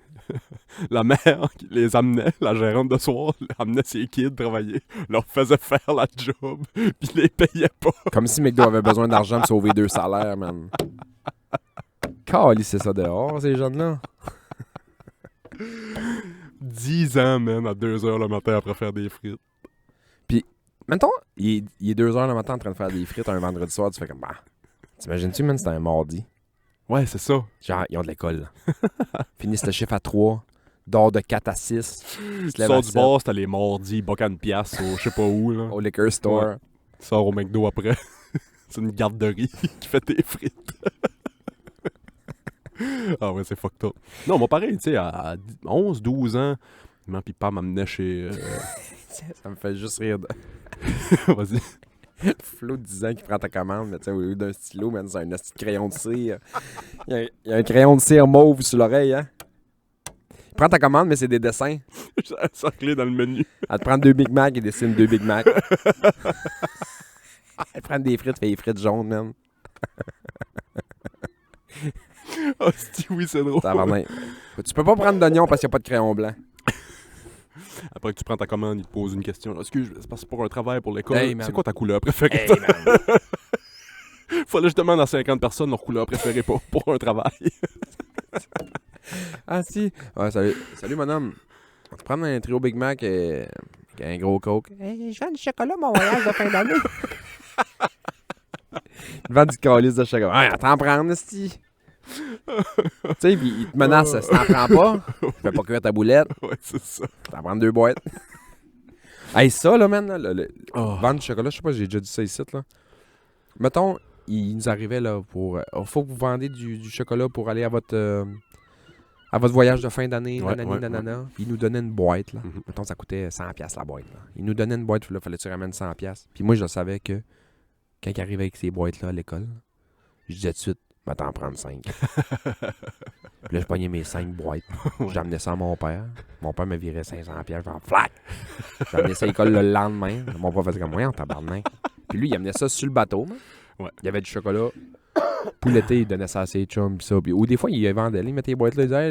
La mère qui les amenait, la gérante de soir, amenait ses kids travailler, leur faisait faire la job, puis les payait pas.
Comme si McDo avait besoin d'argent pour sauver 2 salaires, man. Calisse, c'est ça dehors, ces jeunes-là.
10 ans, man, à 2h le matin après faire des frites.
Mettons, il est 2h le matin en train de faire des frites un vendredi soir, tu fais comme, bah, t'imagines-tu, man, c'était un mardi?
Ouais, c'est ça.
Genre, ils ont de l'école, là. Finissent le chiffre à 3, dort de 4 à 6,
Tu sors du bar, c'était les mardis, bocan de piastres au je sais pas où, là.
au liquor store.
Ouais. Tu sors au McDo après. C'est une garderie qui fait tes frites. Ah ouais, c'est fucked up. Non, moi pareil, tu sais, à 11, 12 ans, maman pis papa m'amenait chez...
Ça me fait juste rire de
Vas-y.
Flo de 10 ans qui prend ta commande, mais tu sais, au lieu d'un stylo, man, c'est un petit crayon de cire. Il y a un crayon de cire mauve sur l'oreille, hein. Prends ta commande, mais c'est des dessins.
J'ai encerclé dans le menu.
Elle te prend 2 Big Mac et dessine 2 Big Mac. Elle prend des frites, fait des frites jaunes, man.
Ah, oui, c'est drôle.
Tabarnak. Tu peux pas prendre d'oignon parce qu'il n'y a pas de crayon blanc.
Après que tu prends ta commande, il te pose une question. Excuse, c'est parce que c'est pour un travail pour l'école.
Hey, man.
C'est quoi ta couleur préférée?
Hey, man.
Fallait que je demande à 50 personnes leur couleur préférée pour un travail.
Ah, si. Ouais, salut, mon homme. On te prend un trio Big Mac et un gros Coke. Hey, je vends du chocolat, mon voyage de fin d'année. Il vend du calice de chocolat. Ouais, t'en prends, esti. Tu sais, puis il te menace, si t'en prends pas, je vais pas cuire ta boulette.
Ouais, c'est ça.
T'en prends 2 boîtes. Hey, ça, là, man, là,
Oh.
vendre du chocolat, je sais pas si j'ai déjà dit ça ici, là. Mettons, il nous arrivait, là, pour... faut que vous vendez du chocolat pour aller à votre voyage de fin d'année,
Ouais,
nanani,
ouais,
nanana. Puis il nous donnait une boîte, là.
Mhm.
Mettons, ça coûtait 100$ la boîte, là. Il nous donnait une boîte, puis là, fallait que tu ramènes 100$. Puis moi, je savais que quand il arrivait avec ces boîtes-là à l'école, je disais tout de suite, va t'en prendre 5. Puis là, je pognais mes 5 boîtes. J'amenais ça à mon père. Mon père me virait 500$. Genre, flac! J'amenais ça à l'école le lendemain. Mon père faisait comme, ouais, on tabarnak. Puis lui, il amenait ça sur le bateau. Man.
Ouais.
Il y avait du chocolat. Puis l'été, il donnait ça à ses chums. Pis ça. Puis, ou des fois, il vendait. Il mettait les boîtes là. Il disait, hey,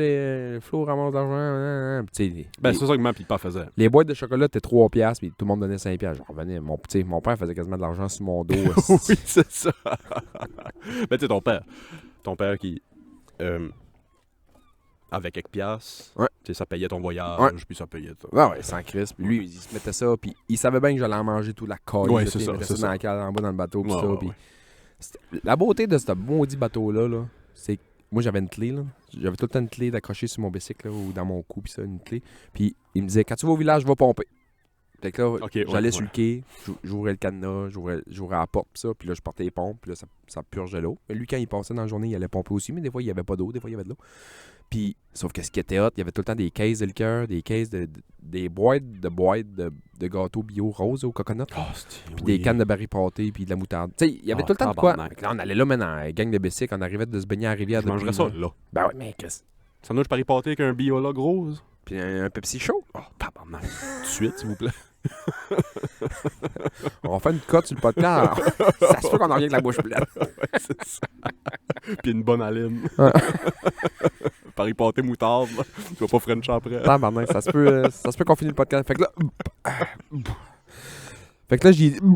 les Flo ramasse d'argent. Puis, tu sais,
Ben, c'est ça que ma papa faisait.
les boîtes de chocolat étaient 3$. Puis tout le monde donnait 5$. Je revenais. Mon père faisait quasiment de l'argent sur mon dos.
Oui, c'est ça. Ben, tu sais, ton père qui... avec quelques piastres,
Ouais.
tu sais, ça payait ton voyage,
Ouais.
puis ça payait tout.
Ouais, sans crise. Puis lui, il se mettait ça. Puis il savait bien que j'allais en manger tout la colle.
Ouais, c'est ça,
Il mettait
c'est
ça dans la cale en bas dans le bateau. Puis
Ouais,
ça.
ouais,
Puis
ouais.
la beauté de ce maudit bateau-là, là, c'est que moi, j'avais une clé. Là. J'avais tout le temps une clé d'accrocher sur mon bicycle là, ou dans mon cou. Puis ça, une clé. Puis il me disait, quand tu vas au village, va pomper. Fait que là,
Ok, ouais,
j'allais sur
ouais.
le quai, j'ouvrais le cadenas, j'ouvrais la porte, pis ça, puis là, je portais les pompes, puis là, ça purgeait l'eau. Mais lui, quand il passait dans la journée, il allait pomper aussi, mais des fois, il n'y avait pas d'eau, des fois, il y avait de l'eau. Puis, sauf que ce qui était hot, il y avait tout le temps des caisses de liqueur, des caisses des boîtes de gâteaux bio roses au coconut,
Oh,
puis des cannes de baril pâté, puis de la moutarde. Tu sais, il y avait tout le temps de quoi.
tabarnak.
Fait que là, on allait là, maintenant, en gang de bicycles, on arrivait de se baigner à la rivière.
Je mangerais ça, là.
Ben ouais, mais qu'est-ce.
Sandwich Paris pâté avec un biologue rose.
Puis un Pepsi chaud.
Oh, tabarnak. Tout de suite, s'il vous plaît.
On va faire une cote sur le podcast. Ça se peut qu'on en revient avec la bouche pleine.
C'est ça. Puis une bonne haleine.
Ouais.
Paris pâté moutarde, là. Tu vas pas French après.
Tabarnak, ça se peut qu'on finisse le podcast. Fait que là, j'ai dit... Tu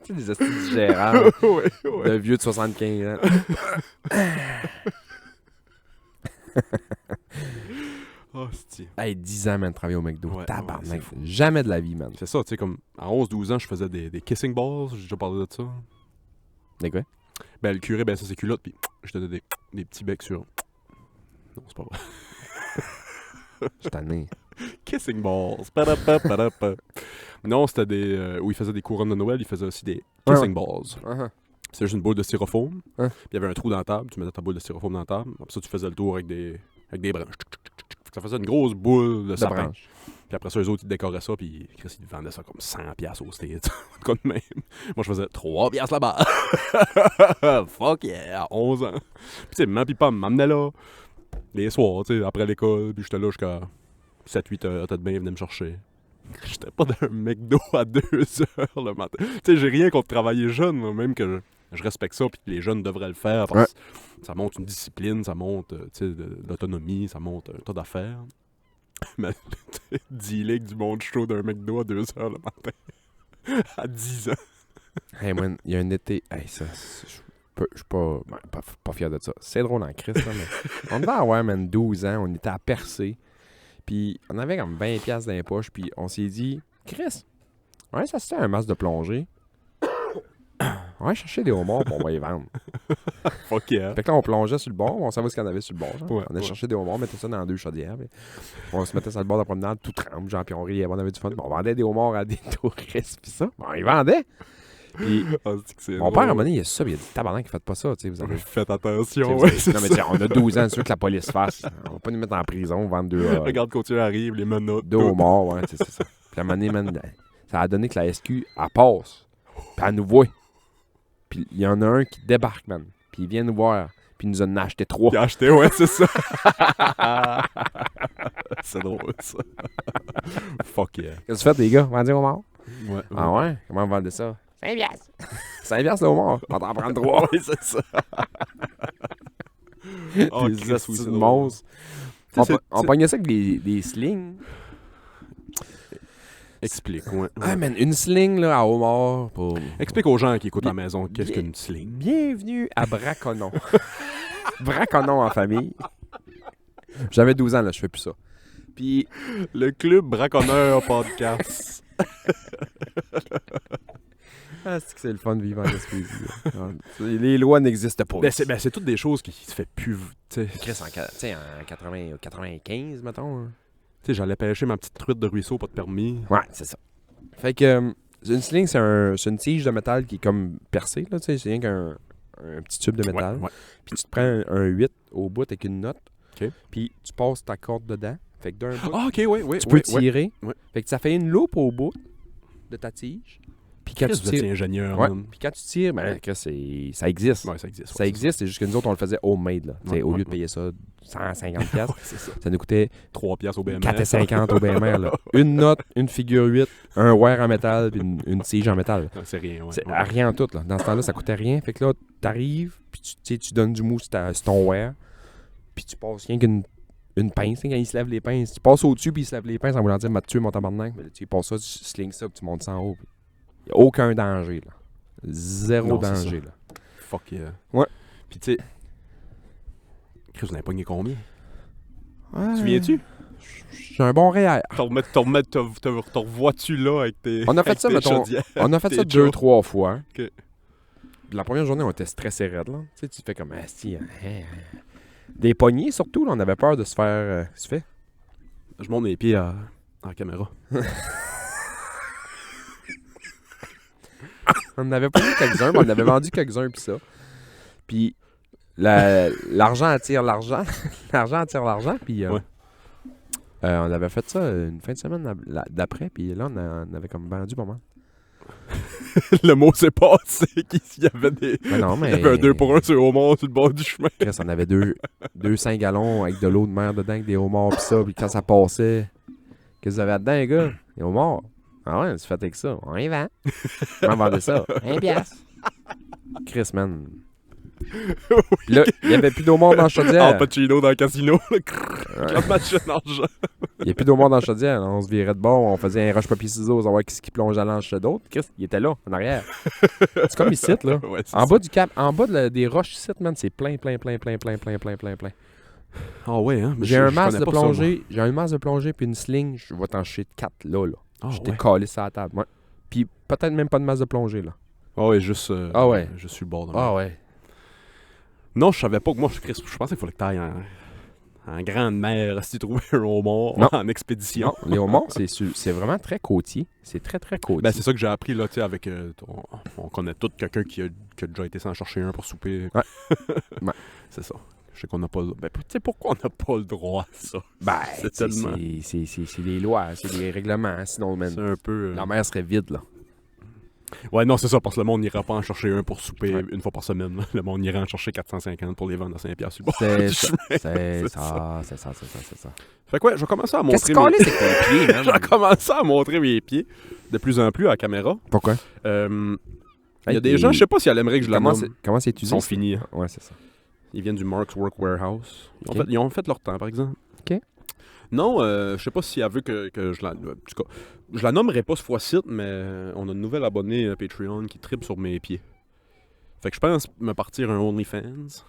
sais, des astuces gérants
Ouais, ouais.
de vieux de 75 ans.
Oh, c'est...
Hey, 10 ans, man, de travailler au McDo.
Ouais,
Tabarnak.
ouais, c'est fou.
Jamais de la vie, man.
C'est ça, tu sais, comme à 11-12 ans, je faisais des kissing balls. J'ai déjà parlé de ça.
Des quoi?
Ben, le curé, ben, ça, c'est culotte, puis je te donnais des petits becs sur... Non, c'est pas vrai.
Je suis tanné.
Kissing balls. Padapa. Non, c'était des... où il faisait des couronnes de Noël, il faisait aussi des kissing balls.
Uh-huh.
C'était juste une boule de styrofoam.
Hein?
Puis il y avait un trou dans la table. Tu mettais ta boule de styrofoam dans la table. Après ça, tu faisais le tour avec des branches. Ça faisait une grosse boule de
De
sapin.
branche.
Puis après ça, eux autres, ils décoraient ça. Puis Chris, ils vendaient ça comme 100$ au States. Comme même. Moi, je faisais 3$ là-bas. Fuck yeah, à 11 ans. Puis tu sais, maman pis pam m'amenaient là. Les soirs, tu sais, après l'école. Puis j'étais là jusqu'à 7-8 heures. Peut-être bien, ils venaient me chercher. J'étais pas dans un McDo à 2 heures le matin. Tu sais, j'ai rien contre travailler jeune, moi, même que je respecte ça, puis que les jeunes devraient le faire, parce que ça montre une discipline, ça montre tu sais, de l'autonomie, ça montre un tas d'affaires. Mais dealer avec du monde chaud d'un McDo à 2 heures le matin, à 10 ans.
Hey, man, il y a un été... Hey, ça... Je suis pas fier de ça. C'est drôle en Christ, là, mais... On devait avoir, man, 12 ans, on était à Percé. Puis on avait comme 20$ dans les poches, puis on s'est dit, Chris, ouais, ça c'était un masque de plongée. On va chercher des homards, puis on va les vendre.
Fuck yeah.
Fait que là, on plongeait sur le bord, on savait ce qu'il y en avait sur le bord. Genre.
Ouais,
On allait
ouais.
chercher des homards, on mettait ça dans 2 chaudières. Puis on se mettait sur le bord de la promenade, tout trempe, genre, puis on riait, on avait du fun. Puis on vendait des homards à des touristes, puis ça. Bon, ils vendaient. Puis
Ah, c'est que c'est
mon père, à un moment donné, il a ça, puis il a dit, tabarnak, faites pas ça, tu sais, vous avez...
Faites
tu sais,
attention,
vous
ouais,
avez-
c'est
non, mais
ça.
tu sais, on a 12 ans, tu veux que la police fasse. On va pas nous mettre en prison, vendre
Regarde quand tu arrives, les menottes.
deux homards, ouais, c'est ça. Puis à un moment donné, man, ça a donné que la SQ, elle passe, puis elle nous voit. Puis il y en a un qui débarque, man, puis il vient nous voir, puis il nous en a acheté 3.
Puis acheté, ouais, c'est ça. C'est drôle, ça. Fuck yeah.
Qu'est-ce que tu fais, les gars? Vendez homards?
Ouais,
Ah ouais? Comment on vendait ça? 5 piastres. 5 piastres le homard. On t'en prend 3.
Oui, c'est ça. Oh,
Des
Christ, oui,
hosties
c'est
de
drôle.
monstres.
Tu sais,
On pognait ça avec des slings.
Explique, ouais.
Ah, man, une sling là, à homard. Pour...
Explique aux gens qui écoutent à la maison qu'est-ce qu'une sling.
Bienvenue à Braconnon. Braconnon en famille. J'avais 12 ans, là, je fais plus ça. Puis,
Le Club Braconneur Podcast.
c'est que c'est le fun de vivre en Gaspésie. Les lois n'existent pas.
Ben, c'est toutes des choses qui se fait plus. Tu
Chris, en 95, mettons. hein.
sais, j'allais pêcher ma petite truite de ruisseau, pas de permis.
Ouais, c'est ça. Fait que une sling, c'est une tige de métal qui est comme percée. Là, c'est rien qu'un petit tube de métal.
Ouais.
Puis tu te prends un 8 au bout avec une note.
OK.
Puis tu passes ta corde dedans. Fait que d'un bout,
Ah, ok, oui.
tu peux tirer.
ouais.
Fait que ça fait une loupe au bout de ta tige. Puis quand
Qu'est-ce
tu
que vous êtes
tires...
ingénieur,
Ouais.
man?
Puis quand tu tires, ça existe.
Ouais, ça existe.
Ça existe, c'est juste que nous autres, on le faisait homemade. Là.
Ouais,
Au lieu
ouais,
de payer ça 150 pièces,
c'est ça.
ça nous coûtait
3 piastres au BMR.
4,50 au BMR. Là. Une note, une figure 8, un wire en métal, puis une tige en métal.
Non, c'est rien, ouais.
C'est
ouais.
à rien en tout. Là. Dans ce temps-là, ça coûtait rien. Fait que là, t'arrives, puis tu donnes du mou sur ton wire, puis tu passes rien qu'une pince. Quand il se lève les pinces, tu passes au-dessus, puis il se lève les pinces en voulant dire, m'a tué mon tabarnak. Mais là, tu passes ça, tu slings ça, puis tu montes ça en haut. Il n'y a aucun danger. Là. Zéro
Non, c'est
danger.
ça.
Là.
Fuck yeah.
Ouais.
Puis tu sais, Chris, vous avez pogné combien? Tu viens-tu?
J'ai un bon REER.
Te revois-tu là avec tes.
On a fait
avec
ça,
tes
mettons,
chaudières?
on a fait ça
Tes
2-3 fois.
Ok.
La première journée, on était stressé raide, là. Tu sais, tu fais comme, des poignées, surtout, là, on avait peur de se faire... Qu'est-ce que tu fais?
Je monte mes pieds à la caméra.
On en avait pas eu quelques-uns, mais on en avait vendu quelques-uns, puis ça. Puis l'argent attire l'argent. L'argent attire l'argent, puis...
Ouais.
On avait fait ça une fin de semaine d'après, puis là, on avait comme vendu pas mal.
Le mot s'est passé qu'il y avait des.
Mais non, mais...
Il y avait un 2 pour 1 sur homard sur le bord du chemin.
Chris, on avait deux 5 gallons avec de l'eau de mer dedans, avec des homards, pis ça, puis quand ça passait... Qu'est-ce que vous avez là-dedans, les gars? Des homards. Ah ouais, on se fait avec ça. On y vend. On vendait ça. 1 piastre. Chris, man. Puis là, il n'y avait plus d'homards dans la chaudière.
Al Pacino dans le casino. La machine d'argent.
Il n'y a plus d'homards dans la chaudière. On se virait de bord, on faisait un roche-papier-ciseaux, on voit qui plongeait à l'anche d'autres. Chris, il était là, en arrière. C'est comme ici, là.
Ouais, c'est
En
ça.
bas du cap, en bas des roches ici, man, c'est plein.
Ah ouais, hein? Mais
J'ai un masque
connais
de
pas ça, moi.
plongée, puis une sling, je vais t'en chier 4 là.
Ah
J'étais
ouais.
collé sur la table. Ouais. Puis peut-être même pas de masque de plongée, là.
Ah ouais, juste.
Ah ouais.
Je suis le bord de
ouais.
Non, je savais pas que moi, je pensais qu'il fallait que t'ailles en grande mer si tu trouvais un homard
Non.
en expédition.
Non, les homards, c'est vraiment très côtier. C'est très côtier.
Ben, c'est ça que j'ai appris, là, tu sais, avec. On connaît tous quelqu'un qui a déjà été s'en chercher un pour souper.
Ouais. Ouais.
C'est ça. Je sais qu'on n'a pas. Ben, tu sais pourquoi on n'a pas le droit à ça?
Ben,
c'est tellement.
c'est des lois, c'est des règlements. Sinon, man,
C'est un peu.
la mer serait vide, là.
Ouais, non, c'est ça, parce que le monde n'ira pas en chercher un pour souper
Ouais.
une fois par semaine. Là. Le monde ira en chercher 450 pour les vendre à 5$ sur le bord
C'est
du
ça.
chemin.
C'est ça.
Fait que ouais, je vais commencer à
Qu'est-ce
montrer.
que tu c'est que tes pieds,
Je vais
man?
commencer à montrer mes pieds de plus en plus à la caméra.
Pourquoi?
Il y a des gens, je sais pas si elle aimerait que je la nomme.
Comment c'est
Ils
utilisé?
sont finis. Hein.
Ouais, c'est ça.
Ils viennent du Mark's Work Warehouse.
Ok.
Ils ont fait leur temps, par exemple.
Ok.
Non, je sais pas si elle veut que je la... En tout cas, je la nommerai pas ce fois-ci, mais on a une nouvelle abonnée Patreon qui tripe sur mes pieds. Fait que je pense me partir un OnlyFans.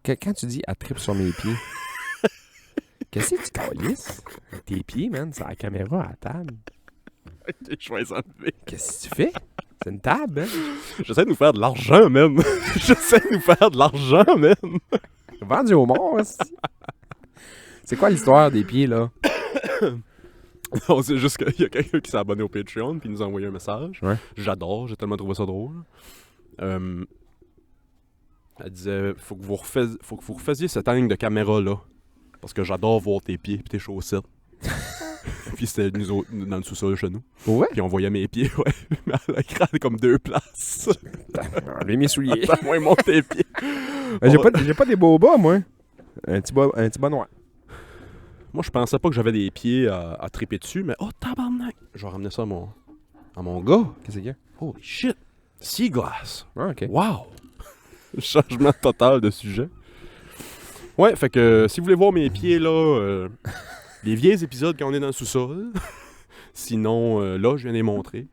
Quand tu dis « à trip sur mes pieds », qu'est-ce que tu calisses? Tes pieds, man, c'est la caméra à la table.
Ok, je vais les enlever.
Qu'est-ce que tu fais? C'est une table, hein?
J'essaie de nous faire de l'argent, man. J'essaie de nous faire de l'argent, man.
Vendu au mort, aussi. C'est quoi l'histoire des pieds, là?
Non, c'est juste qu'il y a quelqu'un qui s'est abonné au Patreon puis il nous a envoyé un message.
Ouais.
J'adore, j'ai tellement trouvé ça drôle. Elle disait faut que vous refaisiez cet angle de caméra là. Parce que j'adore voir tes pieds et tes chaussettes. Puis c'était nous autres, dans le sous-sol chez nous.
Ouais?
Puis on voyait mes pieds, ouais. Mais à l'écran, comme 2 places.
Enlevez mes souliers.
Attends, moi, monte tes pieds.
J'ai pas des beaux bas, moi. Un petit bas noir.
Moi, je pensais pas que j'avais des pieds à triper dessus, mais oh, tabarnak! Je vais ramener ça à mon gars.
Qu'est-ce qu'il y a?
Holy shit! Sea glass!
Ah, ok.
Wow! Changement total de sujet. Ouais, fait que si vous voulez voir mes pieds, là, les vieux épisodes quand on est dans le sous-sol. Sinon, là, je viens de les montrer.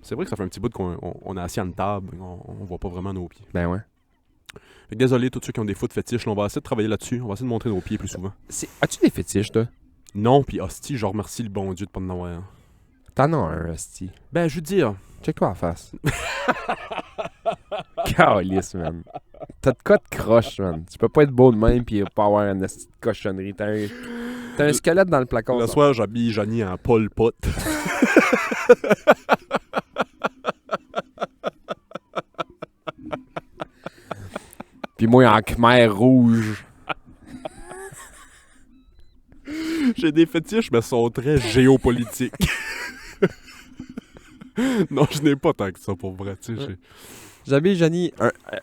C'est vrai que ça fait un petit bout qu'on est assis à une table, on voit pas vraiment nos pieds.
Ben ouais.
Fait que désolé, tous ceux qui ont des foot fétiches, là, on va essayer de travailler là-dessus. On va essayer de montrer nos pieds plus souvent.
As-tu des fétiches, toi?
Non, pis hostie, je remercie le bon Dieu de pas en avoir un.
T'en as un, hostie.
Ben, je veux dire,
Check-toi en face. Calice, man. T'as de quoi de croche, man. Tu peux pas être beau de même pis pas avoir une hostie de cochonnerie. T'as un squelette dans le placard.
le
ça.
soir, j'habille Johnny en Pol Pot.
Pis moi en khmer rouge.
J'ai des fétiches, mais ils sont très géopolitiques. Non, je n'ai pas tant que ça pour vrai, tu sais.
J'habille Johnny.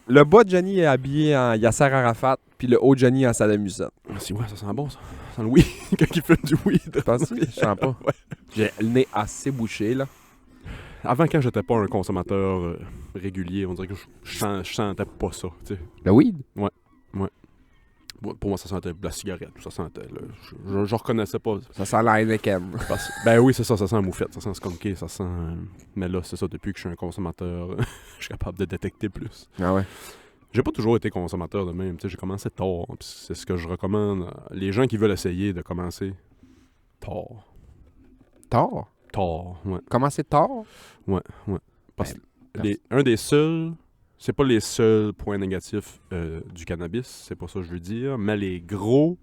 Le bas de Johnny est habillé en Yasser Arafat, puis le haut de Johnny en Saddam Hussein.
C'est ouais, ça sent bon, ça. Ça sent le weed. Quand il fume du weed.
Penses-tu? Je sens pas.
Ouais.
J'ai le nez assez bouché, là.
Avant, quand j'étais pas un consommateur régulier, on dirait que je sentais pas ça, tu sais.
Le weed?
Pour moi, ça sentait la cigarette, ça sentait, là. Je reconnaissais pas.
Ça sent la Heineken.
Ben oui, c'est ça sent moufette, ça sent skunké, ça sent... Mais là, c'est ça, depuis que je suis un consommateur, je suis capable de détecter plus.
Ah ouais?
J'ai pas toujours été consommateur de même, tu sais, j'ai commencé tard, puis c'est ce que je recommande à les gens qui veulent essayer de commencer tard.
Tard?
Tard, ouais.
Comment c'est tard?
Parce que
Ben,
un des seuls, c'est pas les seuls points négatifs du cannabis, c'est pas ça que je veux dire, mais les gros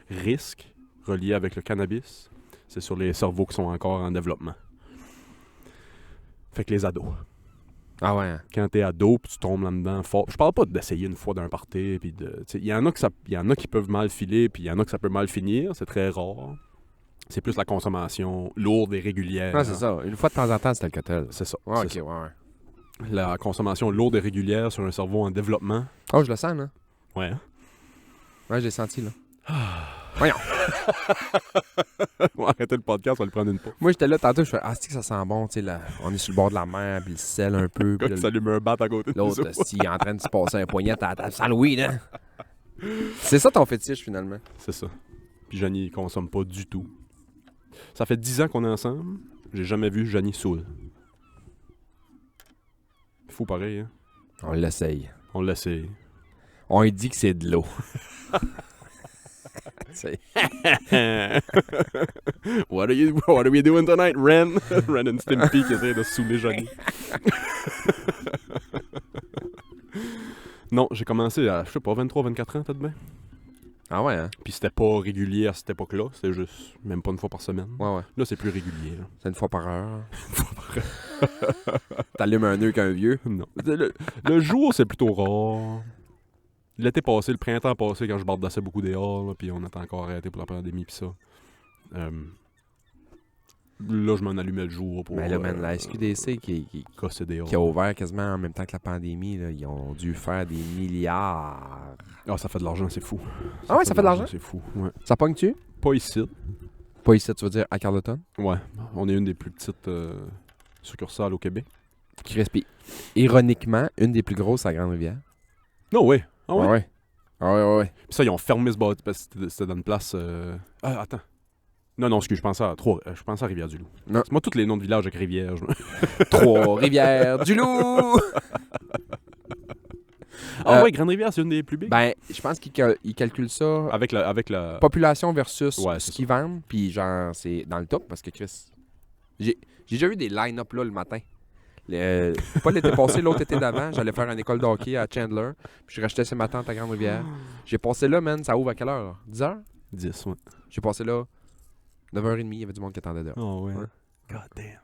risques reliés avec le cannabis, c'est sur les cerveaux qui sont encore en développement. Fait que les ados.
Ah ouais. Hein.
Quand t'es ado puis tu tombes là-dedans fort. Je parle pas d'essayer une fois d'un party puis de. Il y en a qui peuvent mal filer puis il y en a que ça peut mal finir, c'est très rare. C'est plus la consommation lourde et régulière.
Ah, c'est ça. Une fois de temps en temps, c'était le cotel.
C'est ça.
Ouais,
c'est
ok, ouais.
ça. La consommation lourde et régulière sur un cerveau en développement.
Oh, je le sens, là.
Ouais. Hein?
Ouais, j'ai senti, là. Voyons.
On va arrêter le podcast, on va le prendre une pause.
Moi, j'étais là tantôt, je fais ah, c'est que ça sent bon, tu sais, là. On est sur le bord de la mer, puis le sel un peu.
Quand
Puis
il s'allume un bat à côté de
l'autre,
nous.
s'il est en train de se passer un poignet, t'as le weed, hein. C'est ça ton fétiche, finalement.
C'est ça. Puis Johnny, il consomme pas du tout. Ça fait 10 ans qu'on est ensemble. J'ai jamais vu Johnny saoul. Fou pareil, hein.
On l'essaye.
On l'essaye.
On lui dit que c'est de l'eau.
What are we doing tonight, Ren? Ren and Stimpy qui essaie de saouler Johnny. Non, j'ai commencé à, je sais pas, 23-24 ans, peut-être bien.
Ah ouais, hein?
Puis c'était pas régulier à cette époque-là, c'était juste même pas une fois par semaine.
Ouais, ouais.
Là, c'est plus régulier. Là.
C'est une fois par heure. T'allumes un nœud qu'un vieux.
Non. Le jour, c'est plutôt rare. L'été passé, le printemps passé, quand je bardassais beaucoup dehors, là, puis on était encore arrêté pour la pandémie, puis ça. Là, je m'en allumais le jour pour
Mais là, man, la SQDC
casser dehors.
qui a ouvert quasiment en même temps que la pandémie, là, ils ont dû faire des milliards.
Ah, ça fait de l'argent, c'est fou.
Ah ouais, ça fait de l'argent?
C'est fou, ouais.
Ça pogne-tu?
Pas ici.
Pas ici, tu veux dire à Carleton?
Ouais. On est une des plus petites succursales au Québec.
Crispy. Ironiquement, une des plus grosses à Grande-Rivière.
Non, ouais. Ah ouais?
Ouais. Ah ouais.
Puis ça, ils ont fermé ce bâtiment parce que c'était dans une place... Ah, attends. Non, excuse, je pensais à Rivière-du-Loup.
Non.
C'est moi, tous les noms de villages avec Rivière.
Trois-Rivières du Loup!
Ah ouais, Grande-Rivière, c'est une des plus big.
Ben, je pense qu'ils calculent ça
Avec la...
population versus
Ouais,
ce
c'est
qu'ils vendent, puis genre, c'est dans le top parce que Chris... J'ai déjà vu des line-up là le matin. Pas l'été passé, l'autre été d'avant, j'allais faire une école de hockey à Chandler, puis je rachetais chez ma tante à Grande-Rivière. J'ai passé là, man, ça ouvre à quelle heure? Là? 10h?
10, ouais.
J'ai passé là 9h30, il y avait du monde qui attendait dehors.
Oh ouais.
Ouais.
God damn.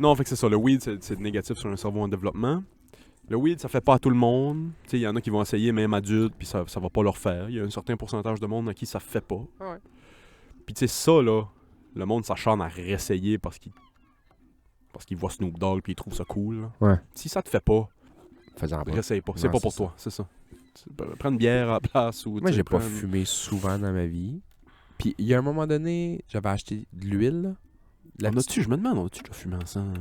Non, fait que c'est ça. Le weed, c'est négatif sur un cerveau en développement. Le weed, ça fait pas à tout le monde. Tu sais, il y en a qui vont essayer, même adultes, puis ça va pas leur faire. Il y a un certain pourcentage de monde à qui ça fait pas.
Ah ouais.
Puis tu sais, ça, là, le monde s'acharne à réessayer parce qu'il voit Snoop Dogg puis il trouve ça cool. Là.
Ouais.
Si ça te fait pas,
Faisant pas.
réessaye pas. C'est
Non,
pas
c'est
pour
ça.
toi, c'est ça. Prends une bière à la place ou...
Moi, j'ai pas fumé souvent dans ma vie. Puis il y a un moment donné, j'avais acheté de l'huile. Là. La petite-
Je me demande, on a-tu déjà fumé ensemble?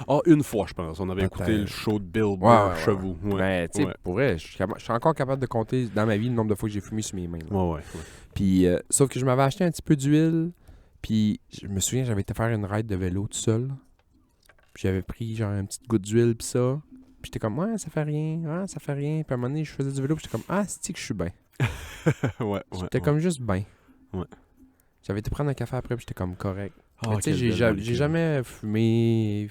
Ah, une fois, je pense. On avait écouté
Peut-être.
le show de Bill Burr,
Ouais.
Chevaux. Ouais.
Mais tu sais,
ouais.
pour vrai, je suis encore capable de compter dans ma vie le nombre de fois que j'ai fumé sur mes mains. Là.
Ouais.
Puis, sauf que je m'avais acheté un petit peu d'huile. Puis, je me souviens, j'avais été faire une ride de vélo tout seul. Puis, j'avais pris genre une petite goutte d'huile, puis ça. Puis, j'étais comme, ouais, ça fait rien. Puis, à un moment donné, je faisais du vélo, puis j'étais comme, ah, c'est que je suis bien.
ouais.
J'étais comme juste bien.
Ouais.
J'avais été prendre un café après, puis j'étais comme correct.
Ah,
Mais tu sais,
quelle
j'ai
belle
j'ai
molécule.
jamais fumé.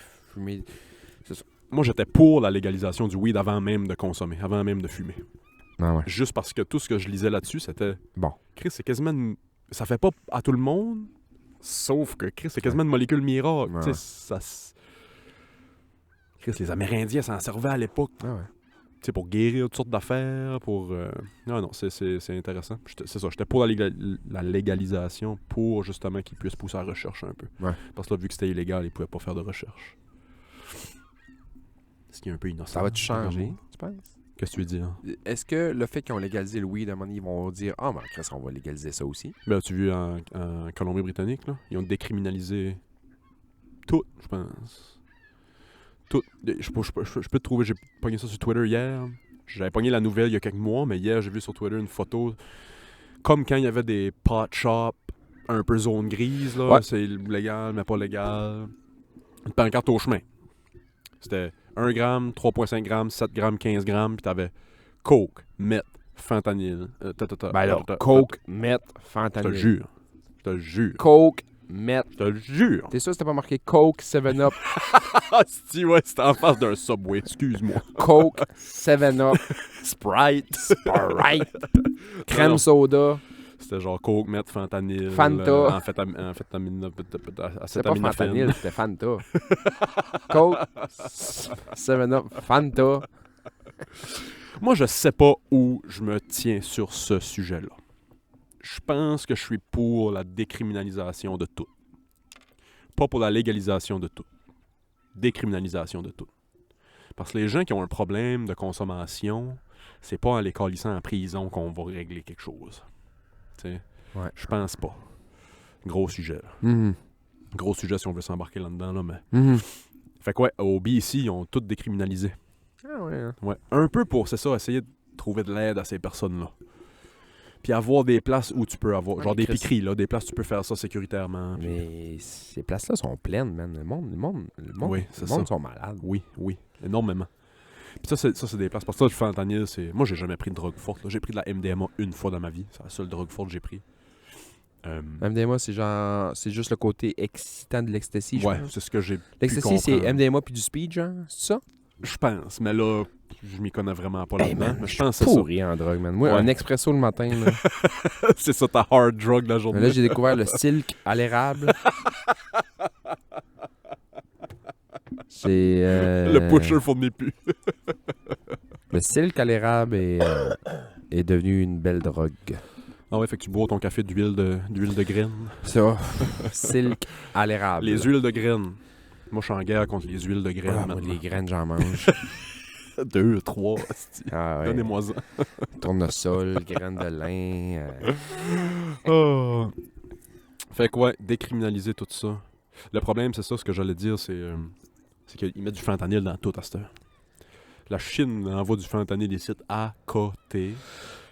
Moi, j'étais pour la légalisation du weed avant même de consommer, avant même de fumer.
Ah ouais.
Juste parce que tout ce que je lisais là-dessus, c'était...
Bon.
Chris, c'est quasiment... Ça fait pas à tout le monde, sauf que Chris, c'est quasiment une molécule miracle.
Ouais.
Tu sais, Chris, les Amérindiens s'en servaient à l'époque.
Ah ouais.
Tu sais, pour guérir toutes sortes d'affaires, pour... Non, c'est intéressant. C'est ça, j'étais pour la légalisation pour, justement, qu'ils puissent pousser la recherche un peu.
Ouais.
Parce que là, vu que c'était illégal, ils pouvaient pas faire de recherche. Ce qui est un peu innocent.
Ça va-tu changer, tu penses?
Qu'est-ce que tu veux dire?
Est-ce que le fait qu'ils ont légalisé le weed, à un moment donné, ils vont dire, ah, mais Chris, on va légaliser ça aussi?
Ben, tu as vu en Colombie-Britannique, là, ils ont décriminalisé tout, je pense. Tout. Je peux te trouver, j'ai pogné ça sur Twitter hier. J'avais pogné la nouvelle il y a quelques mois, mais hier, j'ai vu sur Twitter une photo. Comme quand il y avait des pot shops un peu zone grise, là.
Ouais.
C'est légal, mais pas légal. Une pancarte au chemin. C'était 1 gramme, 3,5 grammes, 7 grammes, 15 grammes, puis t'avais coke, meth, fentanyl.
Ben là, coke, meth,
Je te
fentanyl.
le jure. Je te le jure.
Coke, meth.
Je te le jure.
T'es sûr que c'était pas marqué Coke, 7-Up,
Ah, si, ouais, c'était en face d'un Subway, excuse-moi.
Coke, 7-Up,
Sprite.
Sprite,
Non.
crème soda.
C'était genre coke, meth, fentanyl.
Fanta.
Amphétamine.
C'était pas fentanyl, c'était Fanta. Coke, 7-Up, Fanta.
Moi, je sais pas où je me tiens sur ce sujet-là. Je pense que je suis pour la décriminalisation de tout. Pas pour la légalisation de tout. Décriminalisation de tout. Parce que les gens qui ont un problème de consommation, c'est pas en les calissant en prison qu'on va régler quelque chose. Tu sais,
Ouais.
je pense pas. Gros sujet, là.
Mhm.
Gros sujet si on veut s'embarquer là-dedans, là, mais...
Mhm.
Fait que ouais, au BC, ils ont tout décriminalisé.
Ah ouais, hein.
Ouais. Un peu pour, c'est ça, essayer de trouver de l'aide à ces personnes-là. Puis avoir des places où tu peux avoir,
Ouais,
genre des
Chris.
piqueries, là, des places où tu peux faire ça sécuritairement. Puis-
Mais ces places-là sont pleines, man. Le monde
Oui, c'est
le monde
ça.
sont malades.
Oui, énormément. Puis ça, c'est des places. Parce que ça, le fentanyl, c'est... Moi, j'ai jamais pris de drogue forte. Là. J'ai pris de la MDMA une fois dans ma vie. C'est la seule drogue forte que j'ai pris.
MDMA, c'est genre, c'est juste le côté excitant de l'ecstasy, je
Ouais,
pense.
c'est ce que j'ai pu
L'ecstasy, c'est
comprendre.
MDMA puis du speed, genre, c'est ça?
Je pense, mais là, je m'y connais vraiment pas
Hey,
là-dedans.
man,
mais
je
je pense
suis
que c'est
pourri en drogue, man. Moi,
Ouais.
un expresso le matin, là.
ça. C'est ça ta hard drug de la
Mais
journée.
là, j'ai découvert le silk à l'érable. C'est...
Le pusher fournit plus.
Le silk à l'érable est devenu une belle drogue.
Ah ouais, fait que tu bois ton café d'huile de graines.
Ça, silk à l'érable.
Les huiles de graines. Moi, je suis en guerre contre les huiles de graines.
Ah, moi,
maintenant.
les graines, j'en mange.
2, 3,
Ah, ouais.
donnez-moi-en.
Tournesol, graines de lin.
Oh. Fait que ouais, décriminaliser tout ça. Le problème, c'est ça, ce que j'allais dire, c'est qu'ils mettent du fentanyl dans tout à cette heure. La Chine envoie du fentanyl ici à côté.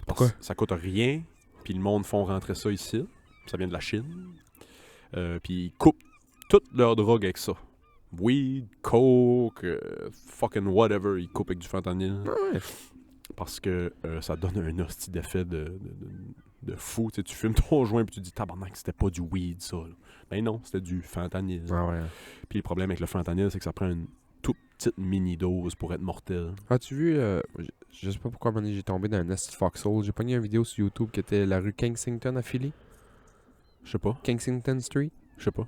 Parce
Pourquoi?
que ça coûte rien, puis le monde font rentrer ça ici. Ça vient de la Chine. Puis ils coupent toute leur drogue avec ça. Weed, coke, fucking whatever, ils coupent avec du fentanyl.
Ouais.
Parce que ça donne un hostie d'effet de fou. Tu sais, tu fumes ton joint puis tu dis tabarnak, c'était pas du weed ça. Là. Ben non, c'était du fentanyl.
Ah ouais.
Puis le problème avec le fentanyl, c'est que ça prend une toute petite mini-dose pour être mortel.
As-tu vu, je sais pas pourquoi à un moment donné, j'ai tombé dans un nest foxhole. J'ai pogné une vidéo sur YouTube qui était la rue Kensington à Philly.
Je sais pas,
Kensington Street.
je sais pas.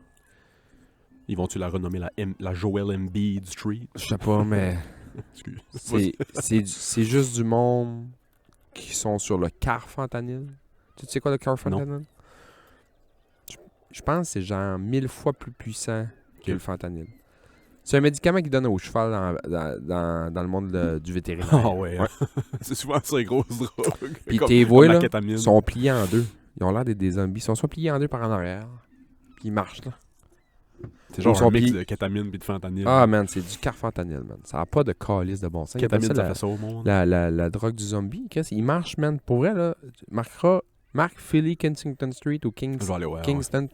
Ils vont-tu la renommer la Joel Embiid Street?
Je sais pas, mais
Excuse.
c'est juste du monde qui sont sur le carfentanyl. Tu sais quoi le carfentanyl? Je pense que c'est genre 1000 fois plus puissant que le fentanyl. C'est un médicament qui donne au cheval dans le monde du vétérinaire.
Ah ouais, hein. C'est souvent ça les grosses drogues.
Puis
Comme-
tes voix,
comme la
là,
kétamine.
sont pliés en deux. Ils ont l'air d'être des zombies. Ils sont soit pliés en deux par en arrière, puis ils marchent, là.
C'est genre
Ils sont
un mix
pliés.
de kétamine puis de fentanyl.
Ah, man, c'est du carfentanyl, man. Ça n'a pas de calice de bon sens. Ils appellent
Kétamine,
ça
ça fait ça au monde.
la drogue du zombie. Qu'est-ce? Il marche, man. Pour vrai, là, tu marqueras Mark Philly, Kensington Street ou
Je vais aller voir.
Kingston.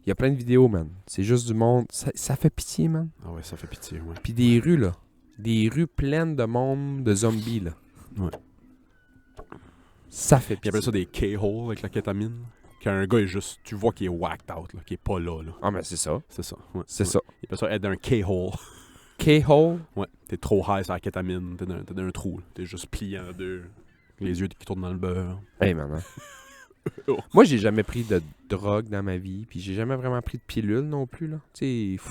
Il y a plein de vidéos, man. C'est juste du monde. Ça fait pitié, man.
Ah ouais, ça fait pitié, ouais.
Puis des rues, là. Des rues pleines de monde, de zombies, là.
Ouais.
Ça fait
Puis ils
pitié.
appellent ça des K-holes avec la kétamine. Quand un gars est juste, tu vois qu'il est whacked out, là, qu'il est pas là.
Ah, mais c'est ça.
C'est ça. Ouais.
C'est
Ouais.
ça.
Ils appellent ça être un K-hole.
K-hole.
Ouais. T'es trop high sur la kétamine, t'es dans un trou. Là. T'es juste plié en deux. Les yeux qui tournent dans le beurre.
Hey, man.
Oh.
Moi, j'ai jamais pris de drogue dans ma vie. Puis j'ai jamais vraiment pris de pilule non plus, là. Tu sais.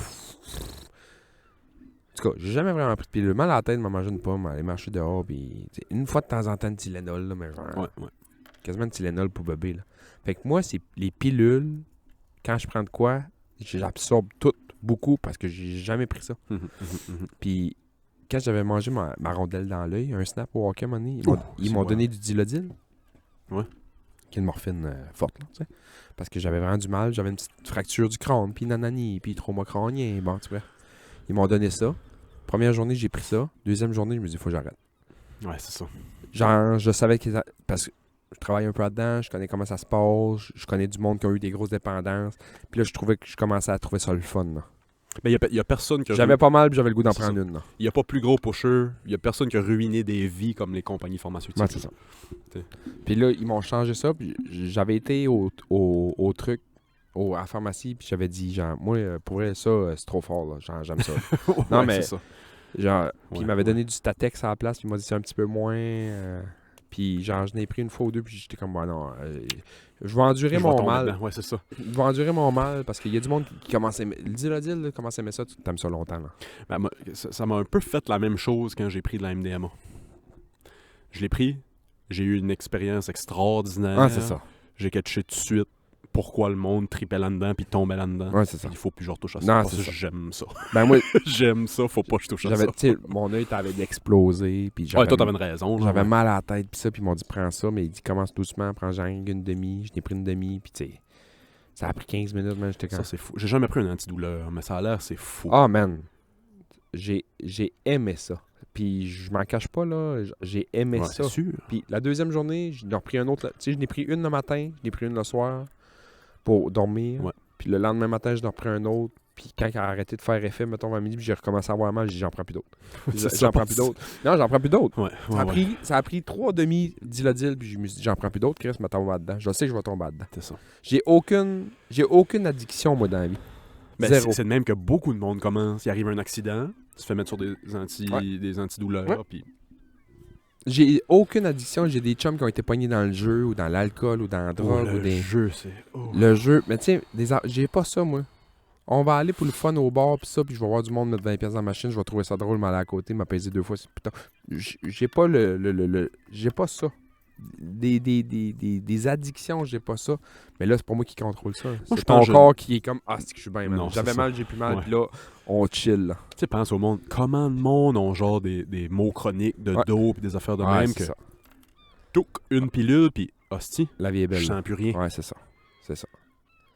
En tout cas, j'ai jamais vraiment pris de pilule. Mal à la tête, m'a mangé une pomme, aller marcher dehors. Puis une fois de temps en temps, de Tylenol, là. Mais genre.
Ouais, ouais.
Quasiment de Tylenol pour bébé, là. Fait que moi, c'est les pilules. Quand je prends de quoi, j'absorbe tout beaucoup parce que j'ai jamais pris ça. Puis quand j'avais mangé ma rondelle dans l'œil, un snap au hockey, à un moment donné, ils
c'est
m'ont
bon.
donné du Dilodil.
Ouais.
Qui est une morphine forte, là, tu sais. Parce que j'avais vraiment du mal. J'avais une petite fracture du crâne, puis nanani, puis trauma crânien. Bon, tu vois. Ils m'ont donné ça. Première journée, j'ai pris ça. Deuxième journée, je me dis, faut que j'arrête.
Ouais, c'est ça.
Genre, je savais que... Parce que je travaille un peu là-dedans, je connais comment ça se passe, je connais du monde qui a eu des grosses dépendances. Puis là, je trouvais que je commençais à trouver ça le fun, là.
Mais il y a personne qui a
J'avais pas mal, puis j'avais le goût d'en
C'est
prendre
ça.
une, là.
Il n'y a pas plus gros pusher. Il n'y a personne qui a ruiné des vies comme les compagnies pharmaceutiques.
Ouais, c'est ça.
T'sais.
Puis là, ils m'ont changé ça. Puis j'avais été au truc, à la pharmacie, puis j'avais dit, genre, moi, pour vrai, ça, c'est trop fort, là. Genre, j'aime ça. Non,
Ouais,
mais-
c'est ça.
Genre, puis
Ouais,
ils m'avaient
ouais.
donné du Statex à la place, puis ils m'ont dit, c'est un petit peu moins. Puis genre, je n'ai pris une fois ou deux, puis j'étais comme, bah non, je vais endurer
Je vais
mon
tomber
mal.
dedans. Ouais, c'est ça.
Je vais endurer mon mal, parce qu'il y a du monde qui commence à aimer. Le Dilodil, là, commence à aimer ça, tu t'aimes ça longtemps, là.
Ben, moi, ça m'a un peu fait la même chose quand j'ai pris de la MDMA. Je l'ai pris. J'ai eu une expérience extraordinaire.
Ah, c'est ça.
J'ai catché tout de suite pourquoi le monde tripait là-dedans puis tombait là-dedans.
Ouais, c'est ça.
Il faut plus que je retouche à ça.
Non,
Parce
c'est
que
ça.
j'aime ça.
Ben moi,
J'aime ça, faut pas que je touche à ça.
j'avais, tu sais, mon œil t'avait explosé, puis
Ouais, toi, t'avais une raison. genre,
j'avais
ouais.
mal à la tête, puis ça, puis ils m'ont dit, prends ça, mais ils dit, commence doucement, prends genre une demi, je n'ai pris une demi, puis tu sais, ça a pris 15 minutes, man, j'étais
Ça,
quand...
c'est fou. J'ai jamais pris un antidouleur, mais ça a l'air, c'est fou.
Ah, man, j'ai aimé ça. Puis je m'en cache pas, là, j'ai aimé
Ouais,
ça.
c'est sûr.
Puis la deuxième journée, j'en ai repris un autre. Tu sais, je n'ai pris une le matin, je n'ai pris une le soir pour dormir.
Ouais.
Puis le lendemain matin, j'en ai repris un autre. Puis quand il a arrêté de faire effet, mettons, à midi, puis j'ai recommencé à avoir mal, j'ai dit, j'en prends plus d'autres.
C'est ça,
J'en prends plus d'autres. Non, j'en prends plus d'autres.
Ouais,
Ça,
ouais, ouais.
ça a pris 3 demi Dilodil, puis je me suis dit, j'en prends plus d'autres, Chris, je me tombe là-dedans. Je sais que je vais tomber là-dedans.
C'est ça.
J'ai aucune addiction, moi, dans la vie.
Ben,
Zéro.
c'est de même que beaucoup de monde commence. Il arrive un accident, tu te fais mettre sur des
Ouais.
des antidouleurs,
Ouais.
puis
J'ai aucune addiction. J'ai des chums qui ont été pognés dans le jeu, ou dans l'alcool, ou dans la drogue, ou
le
des...
jeu, c'est... oh.
Le jeu, mais tu sais, j'ai pas ça, moi. On va aller pour le fun au bar, puis ça, puis je vais voir du monde mettre 20$ dans la machine, je vais trouver ça drôle, m'aller à côté, m'a pesé 2 fois. Putain, j'ai pas j'ai pas ça. Des addictions, j'ai pas ça. Mais là, c'est pas moi qui contrôle ça.
je
C'est
pense
ton
que
corps qui est comme, ah, c'est que je suis bien, man.
Non, c'est
J'avais
ça.
mal, j'ai plus mal,
Ouais.
puis là, on chill, là.
Tu sais, pense au monde. Comment le monde ont genre des maux chroniques de
Ouais.
dos puis des affaires de
Ouais,
même
c'est
que
ça.
touc, une pilule puis hostie,
La vie est
je
belle.
sens plus rien.
Ouais, c'est ça. C'est ça.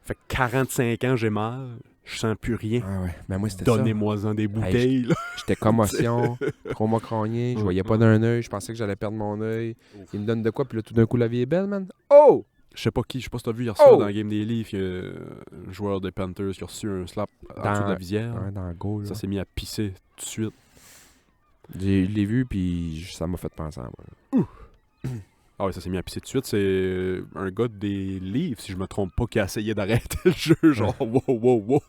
Fait que 45 ans, j'ai mal, je sens plus rien.
Ah ouais. Mais moi, c'était ça.
Donnez-moi-en des bouteilles. là.
J'étais commotion, trauma crânien, je voyais pas d'un œil, je pensais que j'allais perdre mon œil. Il me donne de quoi, puis là, tout d'un coup, la vie est belle, man. Oh!
Je sais pas qui, je sais pas si t'as vu hier soir
Oh!
dans la Game des Leafs, il y a un joueur des Panthers qui a reçu un slap en
Dans-
dessous de la visière.
Ouais, dans le goal, là.
Ça s'est mis à pisser tout de suite.
Je l'ai vu, puis ça m'a fait penser à moi.
Ah ouais, ça s'est mis à pisser tout de suite. C'est un gars des Leafs, si je me trompe pas, qui a essayé d'arrêter le jeu. Genre, wow.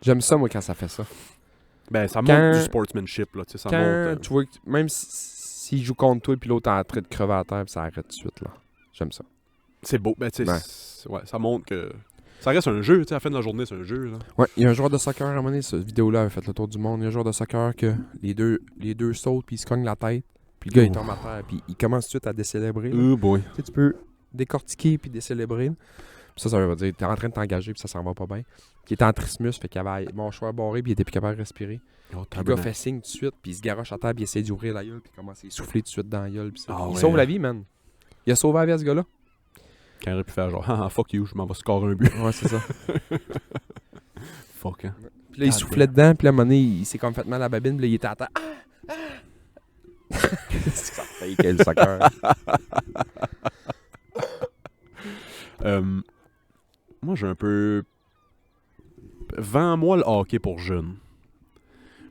J'aime ça, moi, quand ça fait ça.
Ben, ça
Quand-
montre du sportsmanship, là. Tu sais, ça
Quand
montre.
tu vois, même s'il joue contre toi, puis l'autre est en train de crever à terre, puis ça arrête tout de suite, là. J'aime ça.
C'est beau. Ben, tu sais,
Ouais.
ouais, ça montre que. Ça reste un jeu, tu sais, à la fin de la journée, c'est un jeu, là.
Ouais, il y a un joueur de soccer, à un moment donné, cette vidéo-là a fait le tour du monde. Il y a un joueur de soccer que les deux sautent, puis ils se cognent la tête. Puis le gars, il tombe à terre, puis il commence tout de suite à décélébrer. là.
Oh boy.
Tu sais, tu peux décortiquer puis décélébrer. Puis ça veut dire t'es en train de t'engager puis ça s'en va pas bien. Puis il était en trismus, fait qu'il avait mon choix barré puis il était plus capable de respirer.
Oh,
Puis le gars fait signe tout de suite, puis il se garoche à terre, puis il essaie d'ouvrir la gueule, puis il commence à essouffler tout de suite dans la gueule. Puis ça.
Ah
Il
ouais,
sauve
hein.
la vie, man. Il a sauvé la vie à ce gars-là.
Quand il aurait pu faire genre, ah, fuck you, je m'en vais scorer un but.
Ouais, c'est ça.
Fuck, hein.
Puis là, il soufflait dedans, puis là, à un moment donné, il s'est comme fait mal à la babine, puis là, il était à terre. C'est que ça fait quel soccer.
Moi, j'ai un peu... Vends-moi le hockey pour jeunes.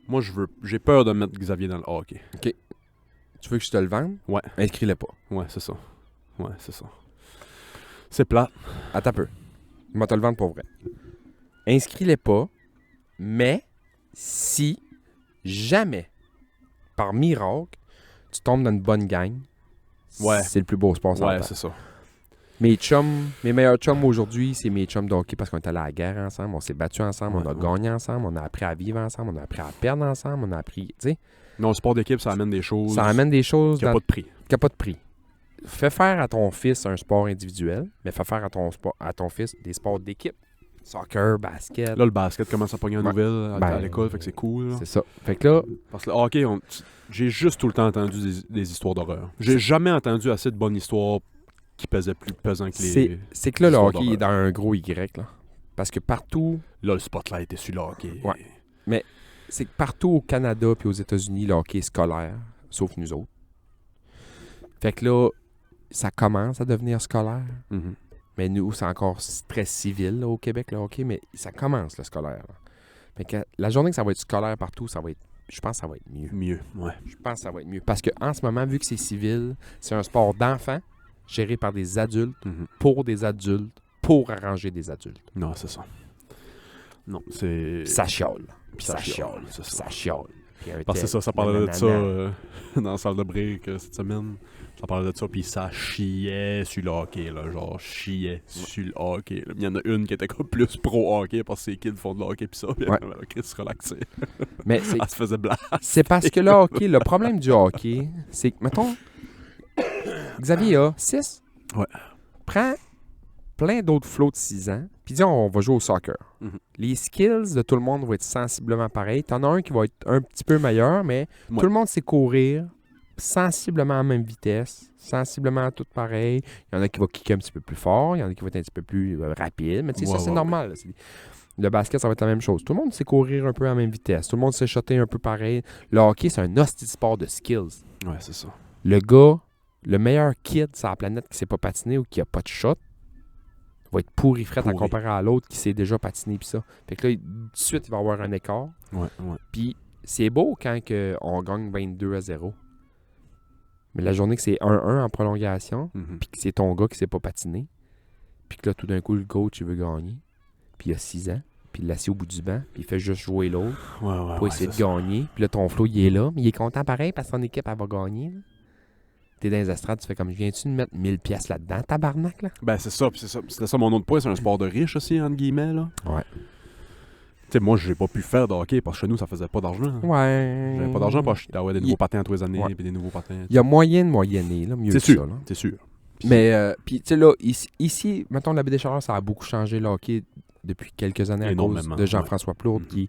Moi, j'ai peur de mettre Xavier dans le hockey.
Tu veux que je te le vende?
Ouais.
Inscris-le pas.
Ouais, c'est ça. Ouais, c'est ça. C'est plat.
Attends un peu. Je vais te le vendre pour vrai. Inscris-les pas, mais si jamais, par miracle, tu tombes dans une bonne gang,
Ouais.
c'est le plus beau sport sur la
Ouais,
terre.
c'est ça.
Mes meilleurs chums aujourd'hui, c'est mes chums de hockey parce qu'on est allés à la guerre ensemble, on s'est battus ensemble, on a gagné ensemble, on a appris à vivre ensemble, on a appris à perdre ensemble, on a appris, tu sais.
Non, le sport d'équipe, ça amène des choses.
Ça amène des choses
qui n'ont pas de prix.
qui n'ont pas de prix. Fais faire à ton fils un sport individuel, mais fais faire à ton fils des sports d'équipe. Soccer, basket.
Là, le basket commence à pogner en
Ouais.
nouvelle
Ben,
à l'école, fait que c'est cool. Là.
C'est ça. Fait que là,
Parce que le hockey, j'ai juste tout le temps entendu des histoires d'horreur. J'ai jamais entendu assez de bonnes histoires qui pesaient plus pesant que les...
c'est que là, le
histoires
hockey est dans un gros Y, là. Parce que partout,
Là, le spotlight est sur le hockey.
Ouais. c'est que partout au Canada puis aux États-Unis, le hockey est scolaire, sauf nous autres. Fait que là, ça commence à devenir scolaire.
Mhm.
Mais nous, c'est encore très civil là, au Québec, le hockey, mais ça commence le scolaire. Là. Fait que la journée que ça va être scolaire partout, je pense que ça va être mieux.
Mieux, ouais.
Je pense que ça va être mieux. Parce qu'en ce moment, vu que c'est civil, c'est un sport d'enfants, géré par des adultes,
Mhm.
pour des adultes, pour arranger des adultes.
Non, c'est ça. Non, c'est...
Puis ça chiale. Puis
Ça
ça chiale.
c'est
Puis
ça.
ça chiale. Puis un
Parce que c'est ça, ça
tel,
parlait de ça
nanana.
dans la salle de break cette semaine. Ça parlait de ça, puis ça chiait sur le hockey, là, genre chiait sur le hockey. Là. Il y en a une qui était comme plus pro-hockey parce que ses kids font de l'hockey, puis ça, puis
Ouais.
elle se relaxait.
Mais c'est
Elle se faisait blast.
C'est parce que le hockey, le problème du hockey, c'est que, mettons, Xavier a 6.
Ouais.
Prends plein d'autres flots de 6 ans, puis dis on va jouer au soccer.
Mhm.
Les skills de tout le monde vont être sensiblement pareils. T'en as un qui va être un petit peu meilleur, mais
Ouais.
tout le monde sait courir sensiblement à la même vitesse, sensiblement tout pareil. Il y en a qui va kicker un petit peu plus fort, il y en a qui va être un petit peu plus rapide, mais tu sais,
Ouais,
ça c'est
ouais,
normal. Là. Le basket, ça va être la même chose. Tout le monde sait courir un peu à la même vitesse. Tout le monde sait shotter un peu pareil. Le hockey, c'est un hostie de sport de skills.
Ouais, c'est ça.
Le gars, le meilleur kid sur la planète qui sait pas patiner ou qui a pas de shot, va être pourri frette à
Pourri.
comparer à l'autre qui sait déjà patiner pis ça. Fait que là, tout de suite, il va avoir un écart.
Ouais, ouais.
Puis c'est beau quand on gagne 22-0. Mais la journée que c'est 1-1 en prolongation,
Mhm.
puis que c'est ton gars qui sait pas patiner, puis que là, tout d'un coup, le coach, il veut gagner, puis il a 6 ans, puis il l'assit au bout du banc, puis il fait juste jouer l'autre
Ouais, ouais,
pour
ouais,
essayer de
c'est ça.
gagner. Puis là, ton flow, il est là, mais il est content pareil parce que son équipe, elle va gagner. Là. T'es dans les estrades, tu fais comme, viens-tu de mettre 1000 pièces là-dedans, tabarnak, là?
Ben, c'est ça, puis c'est ça. C'était ça mon autre point, c'est un sport de riche aussi, entre guillemets, là.
Ouais.
Tu sais, moi, j'ai pas pu faire de hockey parce que chez nous, ça faisait pas d'argent.
Ouais.
J'avais pas d'argent parce que j'avais des
Il-
nouveaux patins tous les années,
Ouais.
puis des nouveaux patins.
Il y a moyen de moyenner, là, mieux
C'est
que
sûr,
ça, là.
c'est sûr. Puis
Mais, puis, tu sais, là, ici, mettons, la baie des Chaleurs, ça a beaucoup changé le hockey depuis quelques années à cause
Énormément,
de Jean-François Plourde,
Mhm.
qui,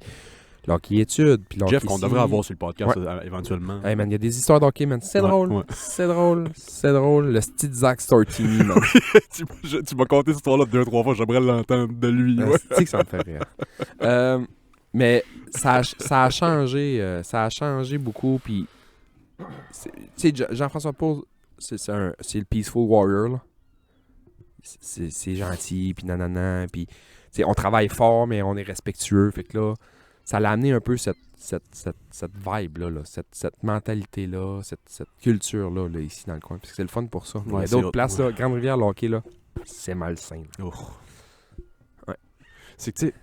le hockey étude, puis le
Jeff,
hockey
qu'on
ici.
devrait avoir sur le podcast
Ouais.
éventuellement.
Hey, man, il y a des histoires d'hockey, man. C'est
Ouais,
drôle,
ouais.
c'est drôle, c'est drôle. Le style Zach Stortini, man.
tu m'as conté cette histoire-là 2-3 fois, j'aimerais l'entendre de lui. Ouais.
C'est que ça me fait rire. Mais ça a changé beaucoup, puis... Tu sais, Jean-François Plourde, c'est le peaceful warrior, là. C'est gentil, puis nanana, puis... Tu sais, on travaille fort, mais on est respectueux. Fait que là, ça l'a amené un peu cette vibe-là, là, cette mentalité-là, cette culture-là, là, ici dans le coin. Puis c'est le fun pour ça. Il y
Ouais,
a
c'est
d'autres
hot,
places,
ouais.
là, Grande-Rivière, le hockey, là, c'est malsain. Là.
Oh.
Ouais.
C'est que, tu sais,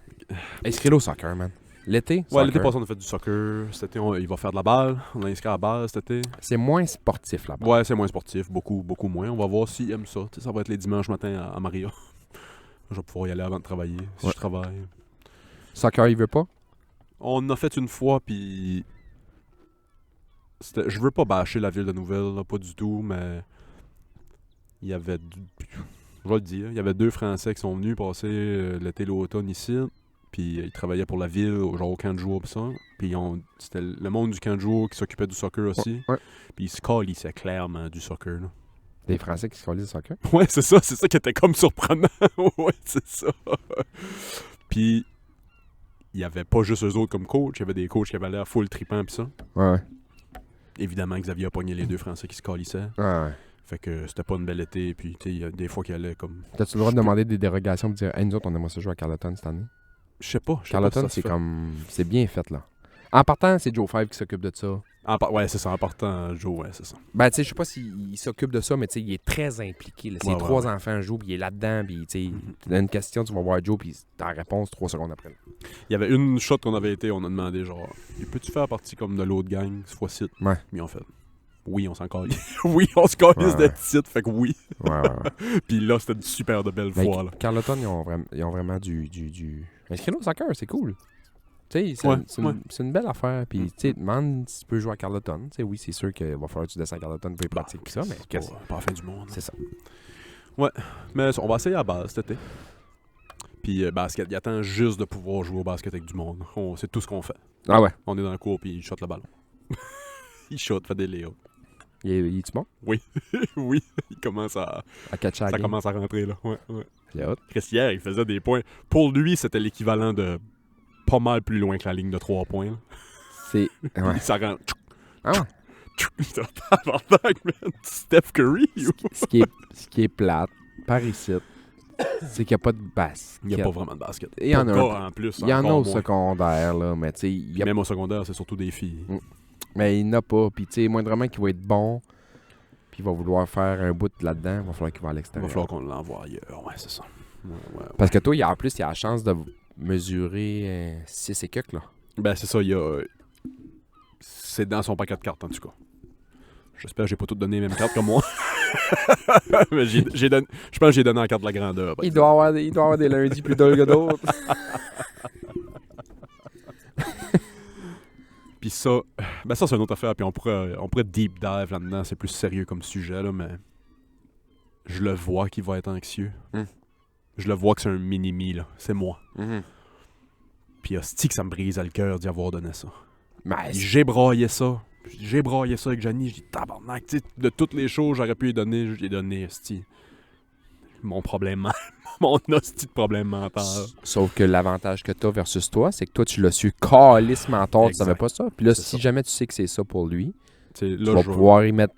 Inscris-le au soccer, man. L'été,
ouais,
soccer,
l'été passé, on a fait du soccer. Cet été, il va faire de la balle. On a inscrit à la balle cet été.
c'est moins sportif là-bas.
Ouais, c'est moins sportif, beaucoup moins. On va voir s'il aime ça. Tu sais, ça va être les dimanches matin à Maria. Je vais pouvoir y aller avant de travailler, si
Ouais.
je travaille.
Soccer, il veut pas?
On a fait une fois, puis... Je veux pas bâcher la ville de Nouvelle, là, pas du tout, mais... Il y avait... Je vais le dire, il y avait 2 Français qui sont venus passer l'été, l'automne ici, puis ils travaillaient pour la ville, genre au camp de jour, pis ça. Puis c'était le monde du camp de jour qui s'occupait du soccer aussi.
Ouais.
Puis ils se calissaient clairement du soccer, là.
Des Français qui se collent du soccer.
Ouais, c'est ça qui était comme surprenant. Ouais, c'est ça. Puis, il y avait pas juste eux autres comme coach, il y avait des coachs qui avaient l'air full tripant pis ça.
Ouais.
Évidemment, Xavier a pogné les deux Français qui se calissaient.
Ouais.
Fait que c'était pas une belle été, puis tu sais, il y a des fois qu'il allait comme...
T'as-tu le droit de demander des dérogations et de dire, hey, nous autres, on aimerait ça jouer à Carleton cette année?
Je sais pas.
Carleton, c'est comme. C'est bien fait, là. En partant, c'est Joe Five qui s'occupe de ça.
Ouais, c'est ça, en partant, Joe, ouais, c'est ça.
Ben, tu sais, je sais pas s'il s'occupe de ça, mais tu sais, il est très impliqué. Là. Ses
Ouais,
3
ouais.
enfants jouent, puis il est là-dedans, puis tu sais, tu donnes une question, tu vas voir Joe, puis ta réponse 3 secondes après.
Il y avait une shot qu'on avait été, on a demandé genre, peux-tu faire partie comme de l'autre gang, cette fois-ci?
Ouais.
Mais en fait, oui, on s'en calisse. Oui, on se calisse
Ouais.
d'être titre, fait que oui.
Ouais.
Puis là, c'était une super de belle
Mais
fois, là.
Carleton, ils ont vraiment du. Inscris-nous au soccer, c'est cool. Tu sais,
Ouais,
c'est une belle affaire. Puis, tu sais, demande si tu peux jouer à Carleton. Tu sais, oui, c'est sûr qu'il va falloir que tu descends à Carleton pour y pratiquer ça, mais
C'est pas la fin du monde.
c'est ça.
Mais on va essayer à la base cet été. Puis basket, il attend juste de pouvoir jouer au basket avec du monde. C'est tout ce qu'on fait.
Ah ouais.
On est dans le cours, puis il shot le ballon. Il shot, fait des layups.
Il est-tu bon?
Oui, il commence à...
À catcher à la
Ça
game.
commence à rentrer, là. Ouais.
C'est hot.
Chris, hier, il faisait des points. Pour lui, c'était l'équivalent de pas mal plus loin que la ligne de 3 points. Là.
C'est. Ouais.
Ça rentre.
Ah ouais.
C'était tabarnak, man. Steph Curry, yo.
Ce qui est plate, par ici, c'est qu'il n'y a pas de basket.
Il n'y a pas vraiment de basket.
Il y en a
Pour
un
gars, en plus.
Il y en a
encore
au
moins.
secondaire, là, mais tu sais, il y a
Même au secondaire, c'est surtout des filles.
mais il n'y en a pas. Puis, tu sais, moindrement qu'il va être bon, puis il va vouloir faire un bout là-dedans, il va falloir qu'il va à
Il va
l'extérieur.
falloir qu'on l'envoie ailleurs. Ouais, c'est ça. Ouais.
Parce que toi, en plus, il y a la chance de mesurer 6 et quelques, là.
Ben, c'est ça, il y a... C'est dans son paquet de cartes, en tout cas. J'espère que j'ai pas tout donné les mêmes cartes que moi. Mais j'ai donné... Je pense que j'ai donné la carte de la grandeur. par
Il
exemple.
doit avoir des lundis plus drôles que d'autres.
Puis ça, ben ça c'est une autre affaire, puis on pourrait deep dive là-dedans, c'est plus sérieux comme sujet, là, mais je le vois qu'il va être anxieux. Je le vois que c'est un mini-me, là. C'est moi. Puis hostie que ça me brise le cœur d'y avoir donné ça.
Mais
Puis j'ai braillé ça. Avec Janie, je dis tabarnak, tu sais, de toutes les choses j'aurais pu lui donner, je lui ai donné, hostie. Mon problème, mon hostie de problème mental.
sauf que l'avantage que tu as versus toi, c'est que toi, tu l'as su calissement tard, tu
Exact.
savais pas ça. Puis là,
C'est
si
ça.
jamais tu sais que c'est ça pour lui,
Tu sais,
tu
là,
vas
je
pouvoir y mettre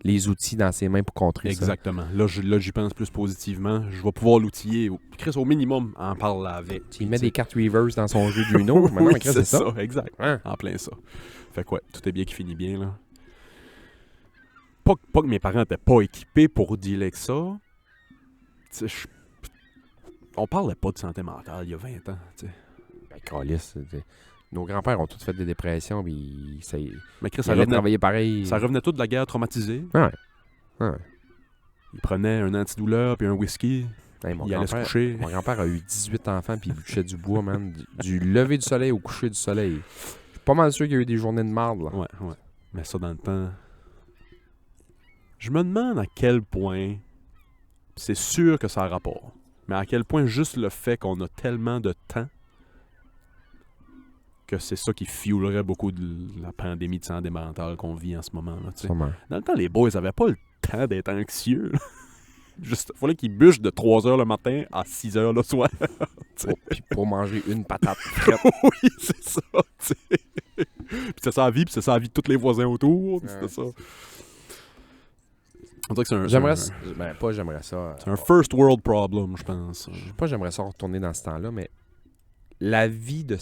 les outils dans ses mains pour contrer ça.
Exactement. Là, j'y pense plus positivement. Je vais pouvoir l'outiller. Chris, au minimum, en parle avec.
Tu lui mets des cartes reverse dans son jeu du Uno. Maintenant,
Oui,
Chris, c'est ça.
exact.
Hein?
En plein ça. Fait que ouais, tout est bien qui finit bien, là. Pas que mes parents étaient pas équipés pour dealer avec ça. Tu sais, on parlait pas de santé mentale il y a 20 ans, tu sais.
Ben, calisse, nos grands-pères ont tous fait des dépressions, puis ça,
Mais Chris,
ils
ça
allaient
revenait,
travailler pareil.
ça revenait tout de la guerre traumatisée.
Ouais.
Il prenait un antidouleur puis un whisky.
Hey, mon
Il allait se
grand-père
coucher.
mon grand-père a eu 18 enfants, puis il bûchait du bois, man. Du lever du soleil au coucher du soleil. Je suis pas mal sûr qu'il y a eu des journées de marde, là.
Ouais. Mais ça, dans le temps... Je me demande à quel point... C'est sûr que ça a rapport. Mais à quel point juste le fait qu'on a tellement de temps que c'est ça qui fuelerait beaucoup de la pandémie de santé mentale qu'on vit en ce moment. Là, tu sais.
Sûrement.
Dans le temps, les boys avaient pas le temps d'être anxieux. Là. Juste, fallait qu'ils bûchent de 3h le matin à 6h le soir.
Puis pour manger une patate.
Oui, c'est ça. Tu sais. Puis c'est ça la vie, puis c'est ça la vie de tous les voisins autour. Puis
Ouais.
c'était ça. On dirait que c'est un...
J'aimerais
c'est
ça.
un-
Ben, pas j'aimerais ça.
C'est un first world problem, je pense.
Pas j'aimerais ça retourner dans ce temps-là, mais la vie de...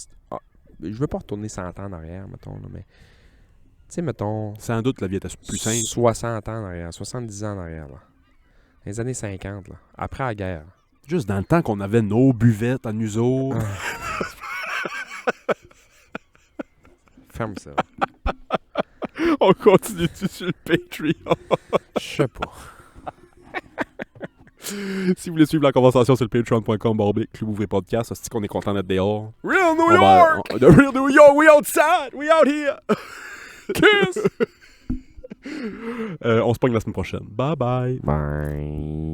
je veux pas retourner 100 ans en arrière, mettons, là, mais... Tu sais, mettons...
Sans doute, la vie était plus simple.
60 ans en arrière, 70 ans en arrière, là. Dans les années 50, là. Après la guerre.
Juste dans le temps qu'on avait nos buvettes à nous autres.
Ferme ça.
On continue sur le Patreon.
Je sais pas.
Si vous voulez suivre la conversation sur le patreon.com/Club Ouvrier Podcast, c'est qu'on est content d'être dehors.
Real New
The real New York, we outside, we out here. Kiss. On se pogne la semaine prochaine. Bye bye.
Bye.